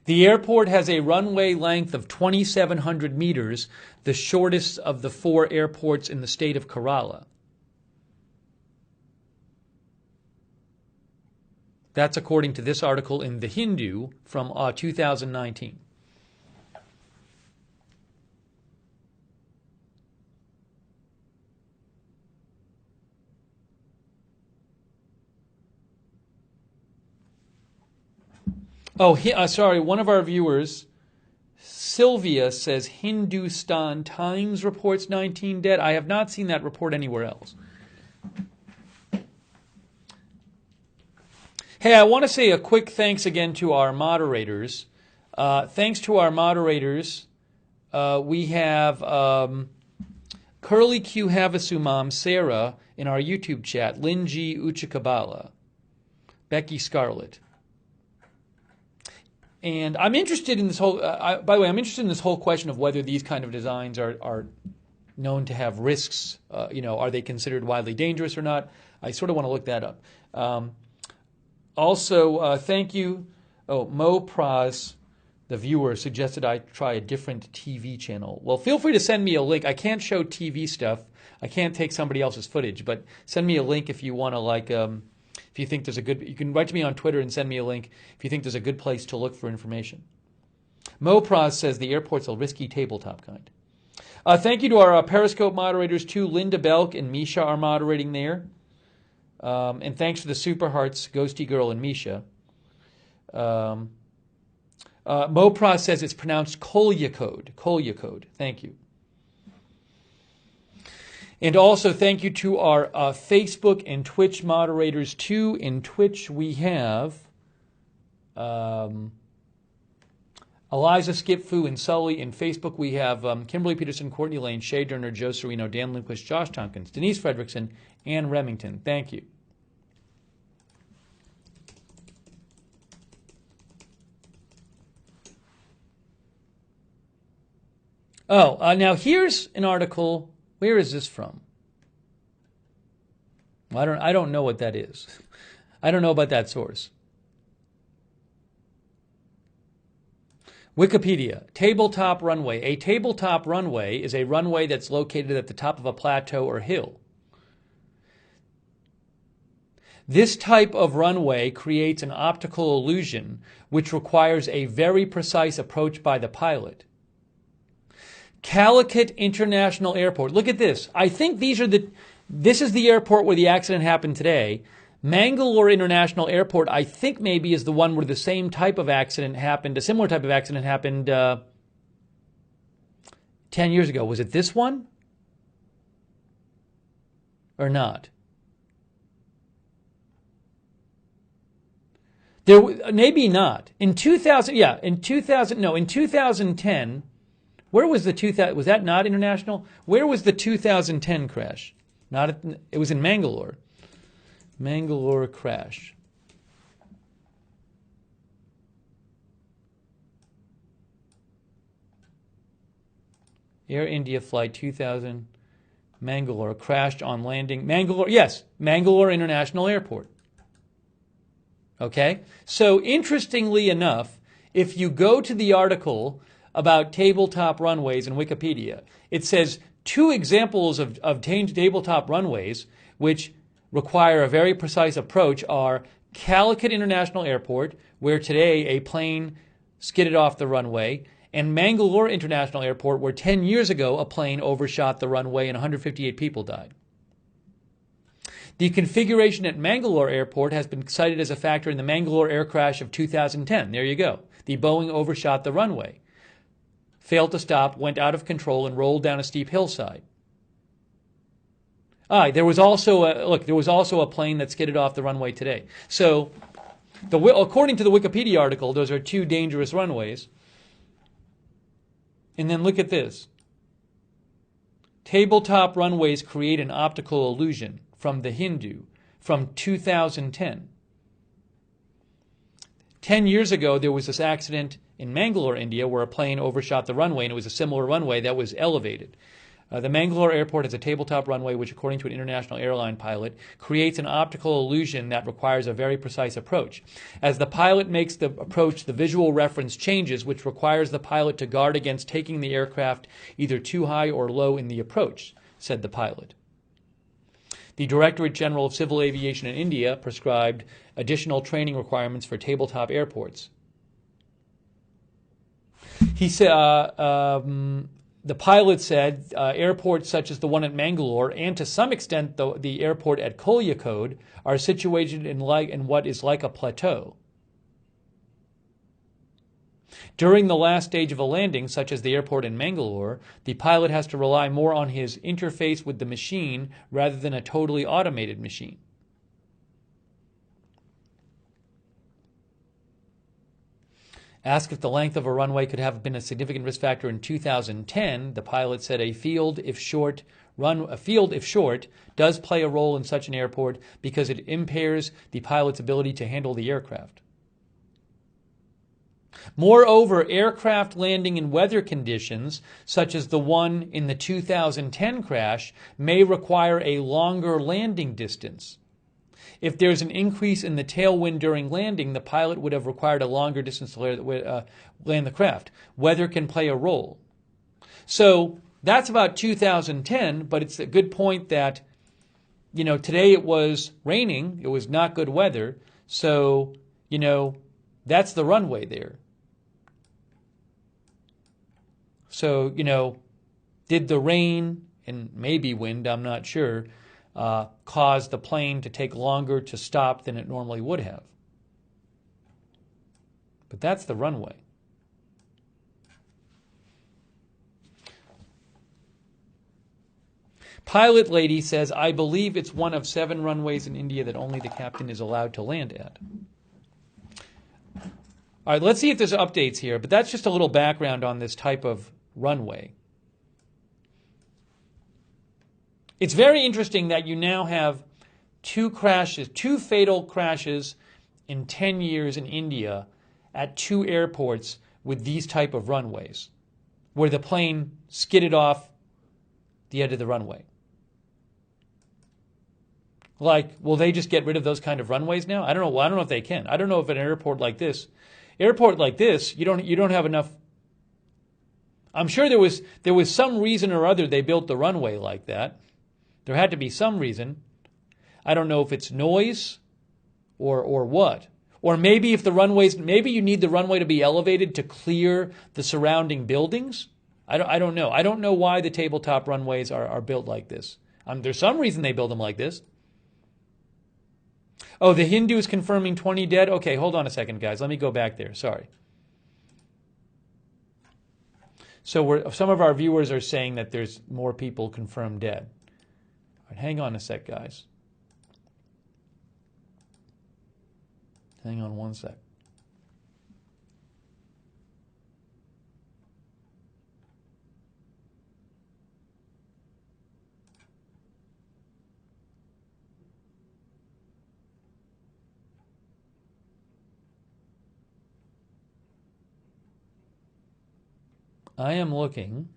The airport has a runway length of 2,700 meters, the shortest of the 4 airports in the state of Kerala. That's according to this article in The Hindu from 2019. Oh, sorry, one of our viewers, Sylvia, says Hindustan Times reports 19 dead. I have not seen that report anywhere else. Hey, I want to say a quick thanks again to our moderators. Thanks to our moderators, we have Curly Q Havasumam Sarah in our YouTube chat, Linji Uchikabala, Becky Scarlett. And I'm interested in this whole. By the way, I'm interested in this whole question of whether these kind of designs are known to have risks. Are they considered widely dangerous or not? I sort of want to look that up. Also, thank you. Oh, Mo Praz, the viewer, suggested I try a different TV channel. Well, feel free to send me a link. I can't show TV stuff. I can't take somebody else's footage, but send me a link if you want to, if you think there's a good, you can write to me on Twitter and send me a link if you think there's a good place to look for information. Mo Praz says the airport's a risky tabletop kind. Thank you to our Periscope moderators too. Linda Belk and Misha are moderating there. And thanks for the super hearts, Ghosty Girl and Misha. Mo Praz says it's pronounced Kolyakode. Kolyakode. Thank you. And also thank you to our Facebook and Twitch moderators too. In Twitch we have Eliza Skipfu and Sully. In Facebook we have Kimberly Peterson, Courtney Lane, Shay Durner, Joe Serino, Dan Lindquist, Josh Tompkins, Denise Fredrickson, Ann Remington. Thank you. Oh, now here's an article. Where is this from? I don't know what that is. I don't know about that source. Wikipedia, tabletop runway. A tabletop runway is a runway that's located at the top of a plateau or hill. This type of runway creates an optical illusion which requires a very precise approach by the pilot. Calicut International Airport. Look at this. I think this is the airport where the accident happened today. Mangalore International Airport, I think maybe is the one where the same type of accident happened, a similar type of accident happened 10 years ago. Was it this one? Or not? Maybe not. In 2010, where was the 2000? Was that not international? Where was the 2010 crash? It was in Mangalore. Mangalore crash. Air India flight 2000, Mangalore crashed on landing. Mangalore, yes, Mangalore International Airport. Okay, so interestingly enough, if you go to the article about tabletop runways in Wikipedia, it says two examples of tabletop runways which require a very precise approach are Calicut International Airport, where today a plane skidded off the runway, and Mangalore International Airport, where 10 years ago a plane overshot the runway and 158 people died. The configuration at Mangalore Airport has been cited as a factor in the Mangalore air crash of 2010. There you go. The Boeing overshot the runway, failed to stop, went out of control, and rolled down a steep hillside. There was also a plane that skidded off the runway today. So, according to the Wikipedia article, those are two dangerous runways. And then look at this. Tabletop runways create an optical illusion, from The Hindu, from 2010. 10 years ago, there was this accident in Mangalore, India, where a plane overshot the runway, and it was a similar runway that was elevated. The Mangalore airport has a tabletop runway which, according to an international airline pilot, creates an optical illusion that requires a very precise approach. As the pilot makes the approach, the visual reference changes, which requires the pilot to guard against taking the aircraft either too high or low in the approach, said the pilot. The Directorate General of Civil Aviation in India prescribed additional training requirements for tabletop airports. He said, the pilot said airports such as the one at Mangalore and to some extent the airport at Kolyakode are situated in what is like a plateau. During the last stage of a landing, such as the airport in Mangalore, the pilot has to rely more on his interface with the machine rather than a totally automated machine. Asked if the length of a runway could have been a significant risk factor in 2010, the pilot said a field, if short, does play a role in such an airport because it impairs the pilot's ability to handle the aircraft. Moreover, aircraft landing in weather conditions, such as the one in the 2010 crash, may require a longer landing distance. If there's an increase in the tailwind during landing, the pilot would have required a longer distance to land the craft. Weather can play a role. So that's about 2010, but it's a good point that, today it was raining. It was not good weather. So, that's the runway there. So, did the rain, and maybe wind, I'm not sure, cause the plane to take longer to stop than it normally would have? But that's the runway. Pilot lady says, I believe it's one of 7 runways in India that only the captain is allowed to land at. All right, let's see if there's updates here, but that's just a little background on this type of runway. It's very interesting that you now have 2 fatal crashes in 10 years in India at 2 airports with these type of runways, where the plane skidded off the edge of the runway. Like, will they just get rid of those kind of runways now? I don't know. Well, I don't know if they can. I don't know if an airport like this, you don't have enough. I'm sure there was some reason or other they built the runway like that. There had to be some reason. I don't know if it's noise or what. Or maybe maybe you need the runway to be elevated to clear the surrounding buildings. I don't know. I don't know why the tabletop runways are built like this. There's some reason they build them like this. Oh, the Hindu is confirming 20 dead? Okay, hold on a second, guys. Let me go back there. Sorry. So some of our viewers are saying that there's more people confirmed dead. All right, hang on a sec, guys. Hang on one sec. I am looking.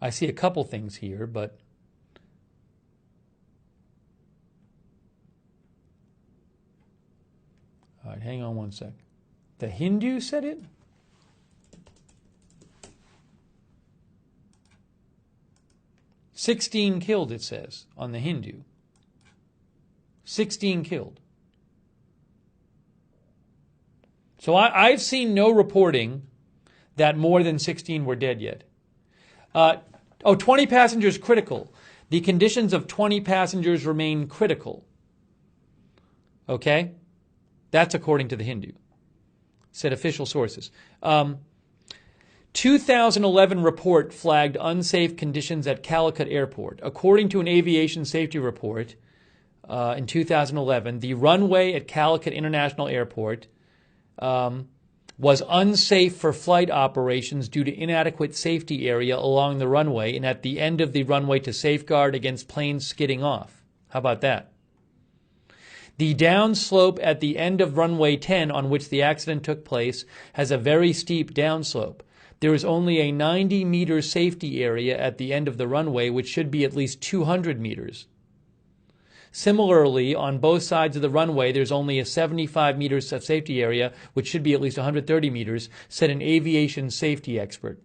I see a couple things here, but all right, hang on one sec. The Hindu said it? "16 killed," it says on the Hindu. 16 killed. So I've seen no reporting that more than 16 were dead yet. 20 passengers critical. The conditions of 20 passengers remain critical. Okay? That's according to the Hindu, said official sources. 2011 report flagged unsafe conditions at Calicut Airport. According to an aviation safety report in 2011, the runway at Calicut International Airport was unsafe for flight operations due to inadequate safety area along the runway and at the end of the runway to safeguard against planes skidding off. How about that? The downslope at the end of runway 10 on which the accident took place has a very steep downslope. There is only a 90-meter safety area at the end of the runway, which should be at least 200 meters. Similarly, on both sides of the runway, there's only a 75 meters of safety area, which should be at least 130 meters, said an aviation safety expert.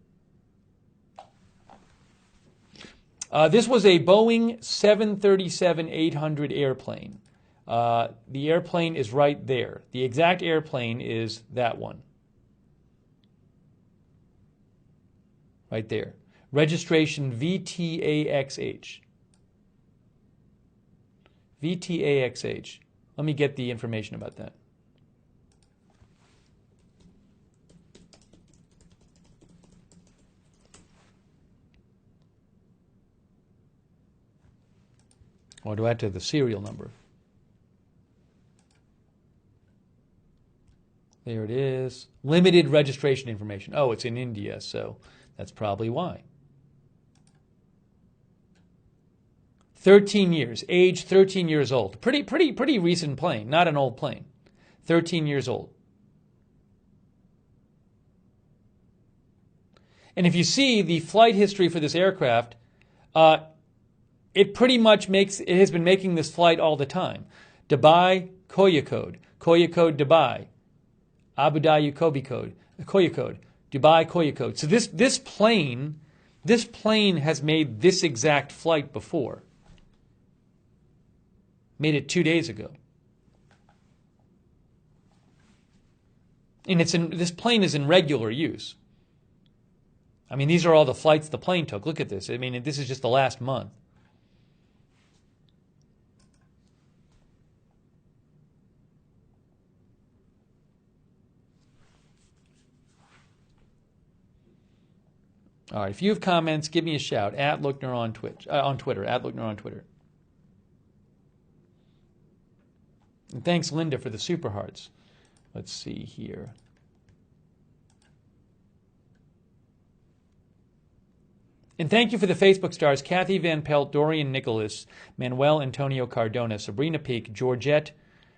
This was a Boeing 737-800 airplane. The airplane is right there. The exact airplane is that one. Right there. Registration VTAXH. VTAXH. Let me get the information about that. Or do I have to have the serial number? There it is. Limited registration information. Oh, it's in India, so that's probably why. 13 years, age 13 years old. Pretty recent plane, not an old plane. 13 years old. And if you see the flight history for this aircraft, it pretty much it has been making this flight all the time. Dubai, Koya code, Dubai, Abu Dhabi, Koya code, Dubai, Koya code. So this plane has made this exact flight before. Made it 2 days ago. And this plane is in regular use. I mean, these are all the flights the plane took. Look at this. I mean, this is just the last month. All right, if you have comments, give me a shout. @Lookner on Twitter. @Lookner on Twitter. And thanks, Linda, for the super hearts. Let's see here. And thank you for the Facebook stars: Kathy Van Pelt, Dorian Nicholas, Manuel Antonio Cardona, Sabrina Peak, Georgette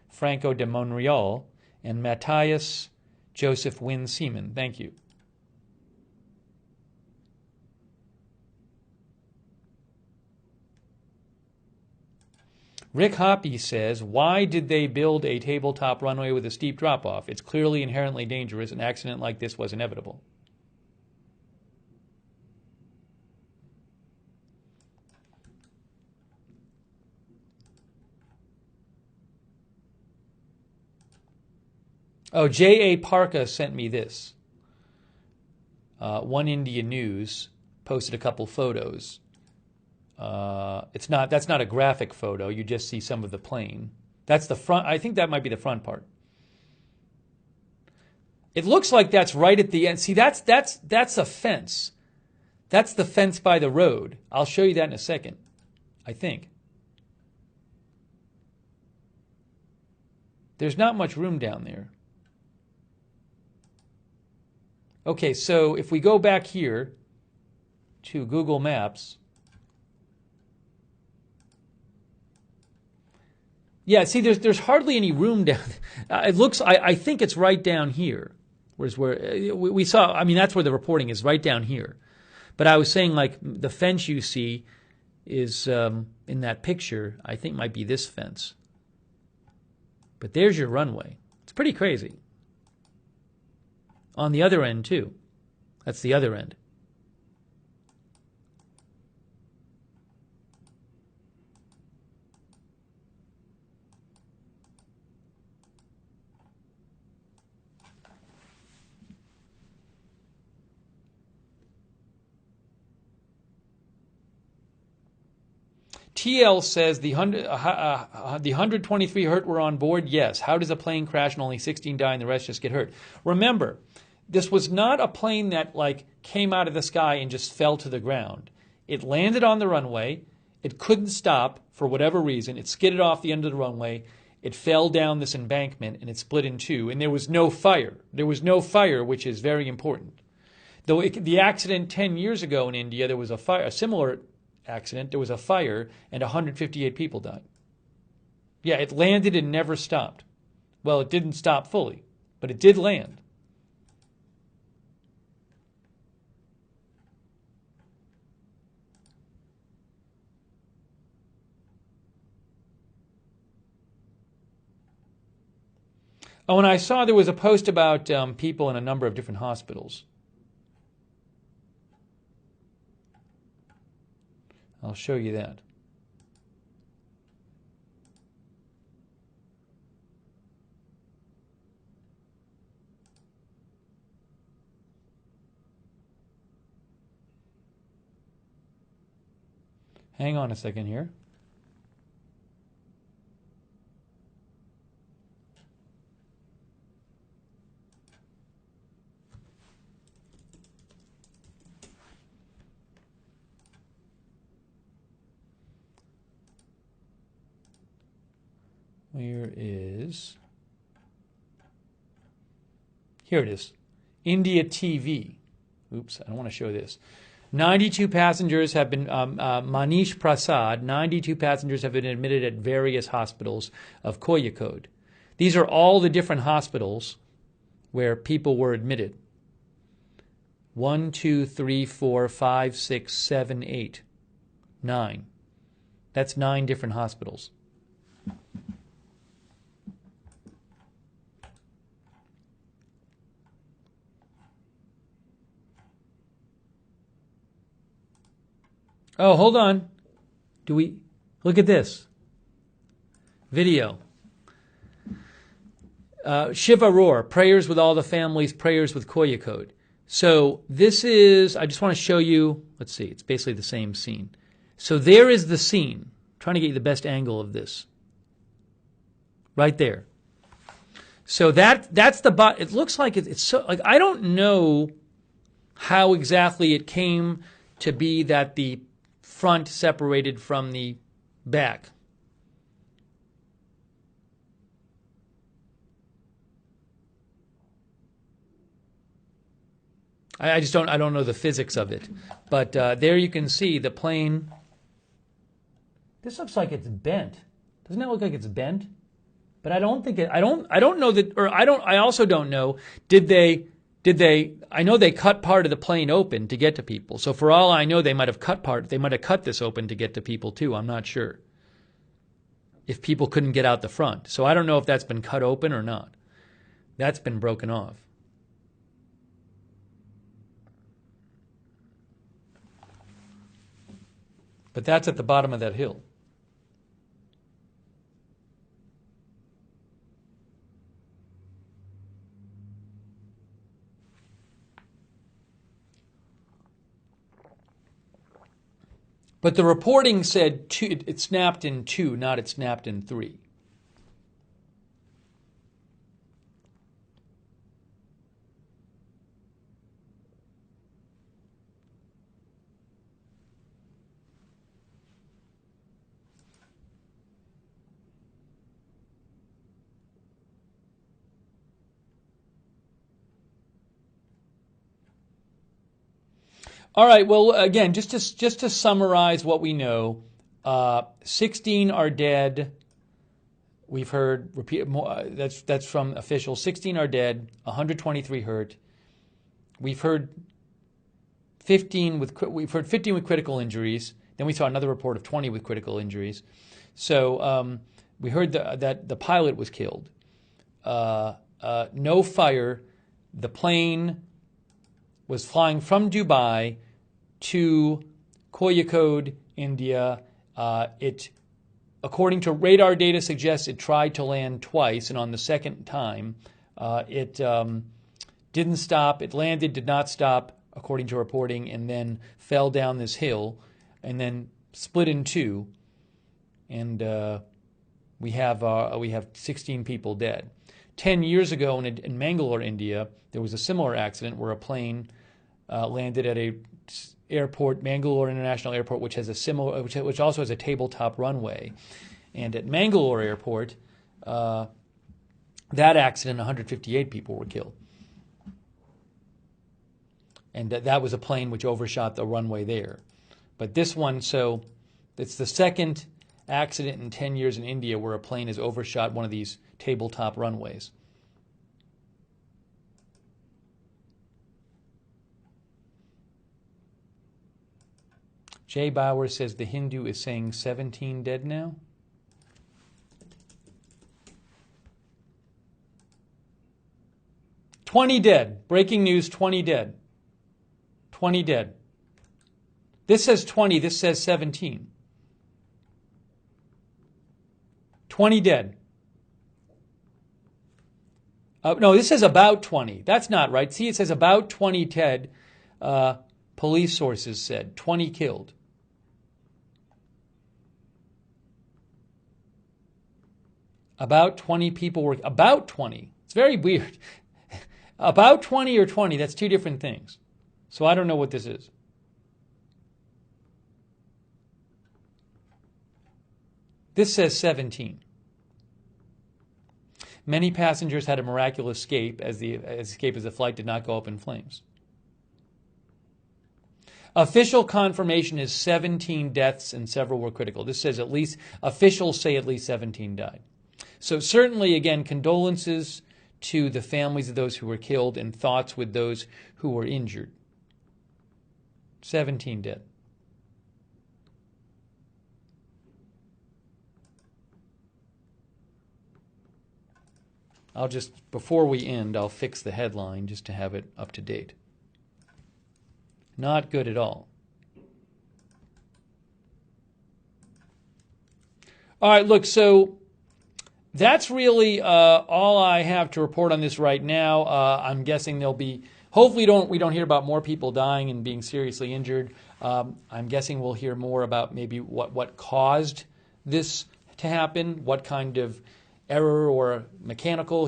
Franco de Monreal, and Matthias Joseph Wynn Seaman. Thank you. Rick Hoppy says, why did they build a tabletop runway with a steep drop-off? It's clearly inherently dangerous. An accident like this was inevitable. Oh, J.A. Parka sent me this. One India News posted a couple photos. That's not a graphic photo. You just see some of the plane. That's the front. I think that might be the front part. It looks like that's right at the end. See, that's a fence. That's the fence by the road. I'll show you that in a second, I think. There's not much room down there. Okay, so if we go back here to Google Maps, yeah, see, there's hardly any room down there. It looks, I think it's right down here. Whereas we saw, I mean, that's where the reporting is, right down here. But I was saying, like, the fence you see is in that picture, I think might be this fence. But there's your runway. It's pretty crazy. On the other end, too. That's the other end. TL says the 123 hurt were on board. Yes. How does a plane crash and only 16 die and the rest just get hurt? Remember, this was not a plane that came out of the sky and just fell to the ground. It landed on the runway. It couldn't stop for whatever reason. It skidded off the end of the runway. It fell down this embankment and it split in two. And there was no fire. There was no fire, which is very important. Though the accident 10 years ago in India, there was a fire, a similar accident. There was a fire and 158 people died. Yeah, it landed and never stopped. Well, it didn't stop fully, but it did land. Oh, and I saw there was a post about people in a number of different hospitals. I'll show you that. Hang on a second here. Where is... Here it is. India TV. Oops, I don't want to show this. 92 passengers have been, Manish Prasad, 92 passengers have been admitted at various hospitals of Kozhikode. These are all the different hospitals where people were admitted. 1, 2, 3, 4, 5, 6, 7, 8, 9. That's 9 different hospitals. Oh, hold on. Look at this video. Shiva Roar, prayers with all the families, prayers with Kozhikode. So this is, I just want to show you, let's see, it's basically the same scene. So there is the scene. I'm trying to get you the best angle of this. Right there. So that's the, it looks like it's so, like, I don't know how exactly it came to be that the front separated from the back. I don't know the physics of it. But there you can see the plane. This looks like it's bent. Doesn't that look like it's bent? But I don't think I don't know that, or I also don't know, I know they cut part of the plane open to get to people. So for all I know, they might have cut this open to get to people too. I'm not sure. If people couldn't get out the front. So I don't know if that's been cut open or not. That's been broken off. But that's at the bottom of that hill. But the reporting said it snapped in 2, not it snapped in 3. All right. Well, again, just to summarize what we know, 16 are dead. We've heard that's from officials. 16 are dead. 123 hurt. We've heard 15 with critical injuries. Then we saw another report of 20 with critical injuries. So we heard that the pilot was killed. No fire. The plane was flying from Dubai to Kozhikode, India. It, according to radar data, suggests it tried to land twice, and on the second time, it didn't stop. It landed, did not stop, according to reporting, and then fell down this hill, and then split in 2, and we have 16 people dead. 10 years ago in Mangalore, India, there was a similar accident where a plane landed at a airport, Mangalore International Airport, which also has a tabletop runway. And at Mangalore Airport, that accident, 158 people were killed. And that was a plane which overshot the runway there. But this one, so it's the second accident in 10 years in India where a plane has overshot one of these tabletop runways. Jay Bauer says the Hindu is saying 17 dead now. $20 dead. Breaking news, 20 dead. 20 dead. This says 20, this says 17. 20 dead. No, this says about 20. That's not right. See, it says about 20 dead. Police sources said 20 killed. About 20 people were, about 20. It's very weird. About 20 or 20, that's two different things. So I don't know what this is. This says 17. Many passengers had a miraculous escape as the flight did not go up in flames. Official confirmation is 17 deaths and several were critical. This says officials say at least 17 died. So certainly, again, condolences to the families of those who were killed and thoughts with those who were injured. 17 dead. Before we end, I'll fix the headline just to have it up to date. Not good at all. All right, look, so that's really all I have to report on this right now. I'm guessing there'll be, hopefully we don't hear about more people dying and being seriously injured. I'm guessing we'll hear more about maybe what caused this to happen, what kind of error or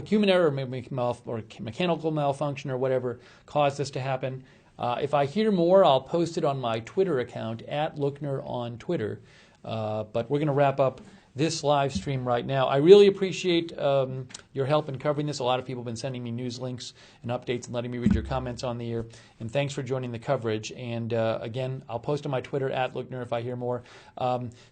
human error or mechanical malfunction or whatever caused this to happen. If I hear more, I'll post it on my Twitter account, @Lookner on Twitter. But we're going to wrap up this live stream right now. I really appreciate your help in covering this. A lot of people have been sending me news links and updates and letting me read your comments on the air. And thanks for joining the coverage. And again, I'll post on my Twitter, @Lookner, if I hear more.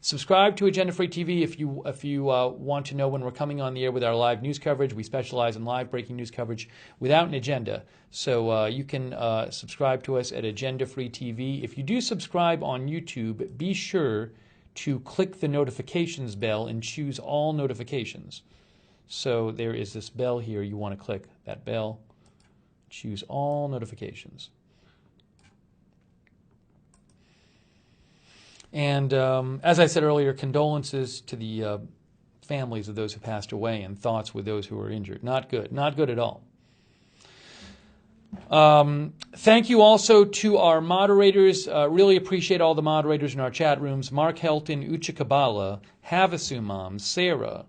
Subscribe to Agenda Free TV if you want to know when we're coming on the air with our live news coverage. We specialize in live breaking news coverage without an agenda. So you can subscribe to us at Agenda Free TV. If you do subscribe on YouTube, be sure to click the notifications bell and choose all notifications. So there is this bell here. You want to click that bell, choose all notifications. And as I said earlier, condolences to the families of those who passed away and thoughts with those who were injured. Not good at all. Thank you also to our moderators. Really appreciate all the moderators in our chat rooms. Mark Helton, Ucha Kabbalah, Havasumam, Sarah.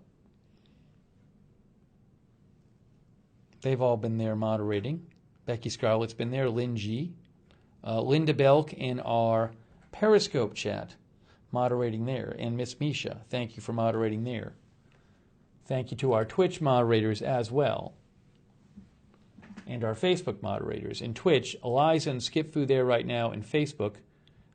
They've all been there moderating. Becky Scarlett's been there. Lynn G. Linda Belk in our Periscope chat, moderating there. And Miss Misha, thank you for moderating there. Thank you to our Twitch moderators as well. And our Facebook moderators. In Twitch, Eliza and Skipfu there right now. In Facebook,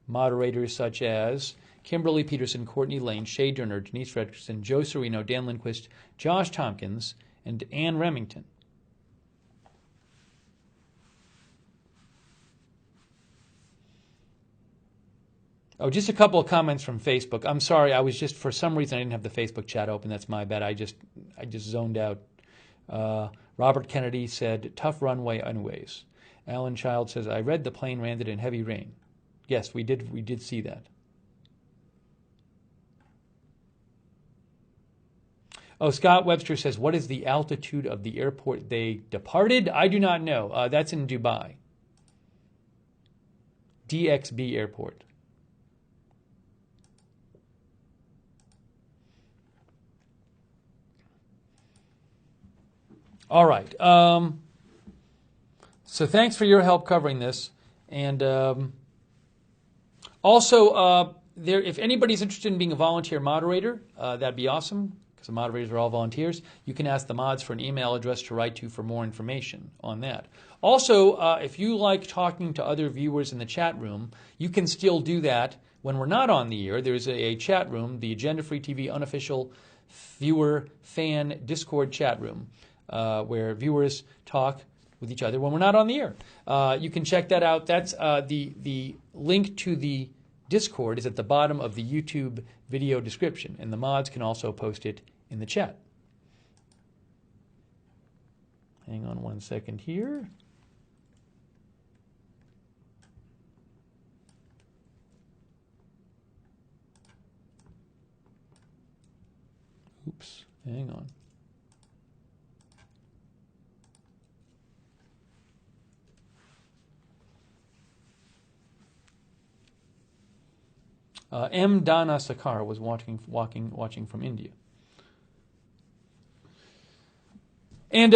moderators such as Kimberly Peterson, Courtney Lane, Shay Durner, Denise Fredrickson, Joe Serino, Dan Lindquist, Josh Tompkins, and Ann Remington. Oh, just a couple of comments from Facebook. I'm sorry, for some reason I didn't have the Facebook chat open. That's my bad. I just zoned out. Robert Kennedy said, tough runway anyways. Alan Child says, I read the plane landed in heavy rain. Yes, we did see that. Oh, Scott Webster says, what is the altitude of the airport they departed? I do not know. That's in Dubai. DXB Airport. All right. So thanks for your help covering this. And also, if anybody's interested in being a volunteer moderator, that'd be awesome, because the moderators are all volunteers. You can ask the mods for an email address to write to for more information on that. Also, if you like talking to other viewers in the chat room, you can still do that when we're not on the air. There's a chat room, the Agenda Free TV unofficial viewer fan Discord chat room, where viewers talk with each other when we're not on the air. You can check that out. That's the link to the Discord is at the bottom of the YouTube video description, and the mods can also post it in the chat. Hang on one second here. Oops, hang on. M. Dana Sakar was watching from India. And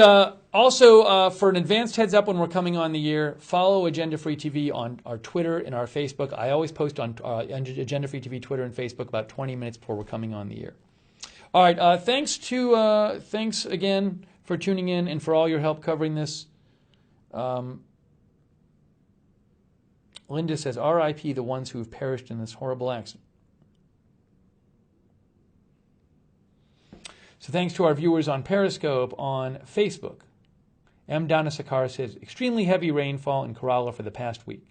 also, for an advanced heads up when we're coming on the air, follow Agenda Free TV on our Twitter and our Facebook. I always post on Agenda Free TV Twitter and Facebook about 20 minutes before we're coming on the air. All right, thanks again for tuning in and for all your help covering this. Linda says, R.I.P. the ones who have perished in this horrible accident. So thanks to our viewers on Periscope on Facebook. M. Donna Sakar says, extremely heavy rainfall in Kerala for the past week.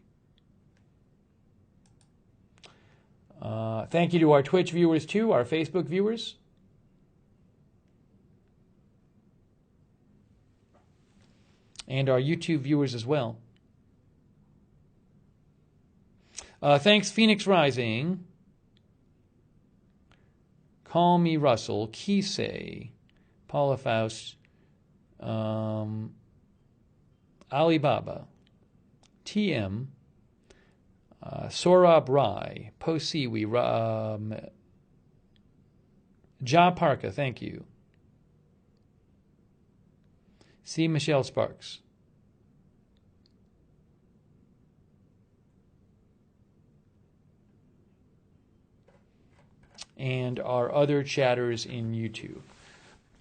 Thank you to our Twitch viewers too, our Facebook viewers. And our YouTube viewers as well. Thanks, Phoenix Rising. Call Me Russell, Kisei, Paula Faust, Alibaba, TM, Saurabh Rai, Posiwi, Ja Parka, thank you. C. Michelle Sparks. And our other chatters in YouTube.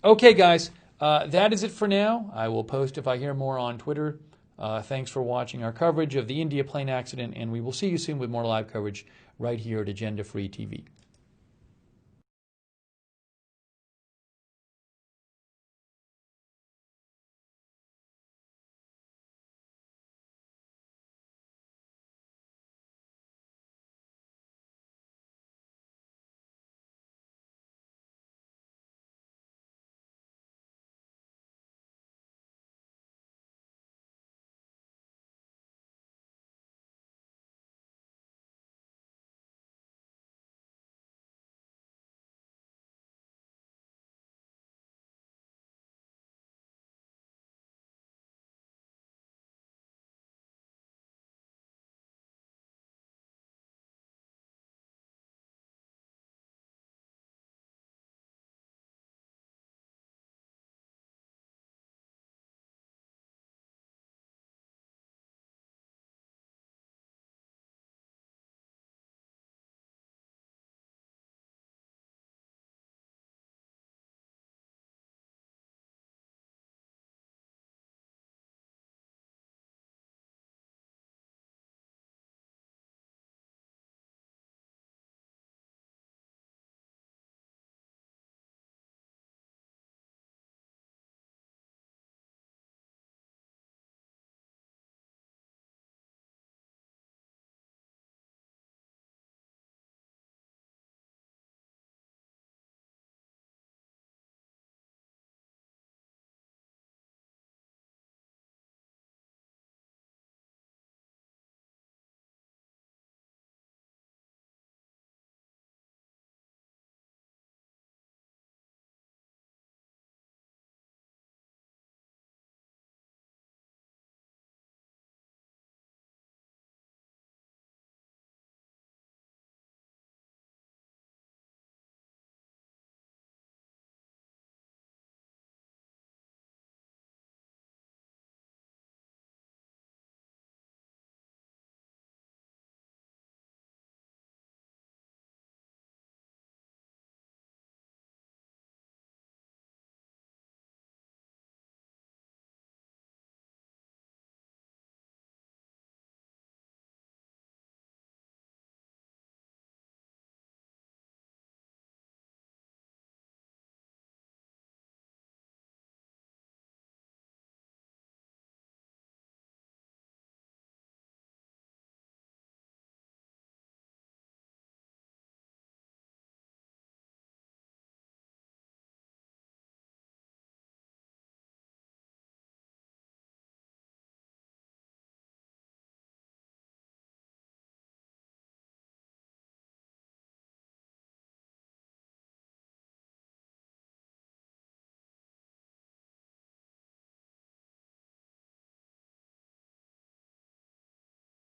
Okay, guys, that is it for now. I will post if I hear more on Twitter. Thanks for watching our coverage of the India plane accident, and we will see you soon with more live coverage right here at Agenda Free TV.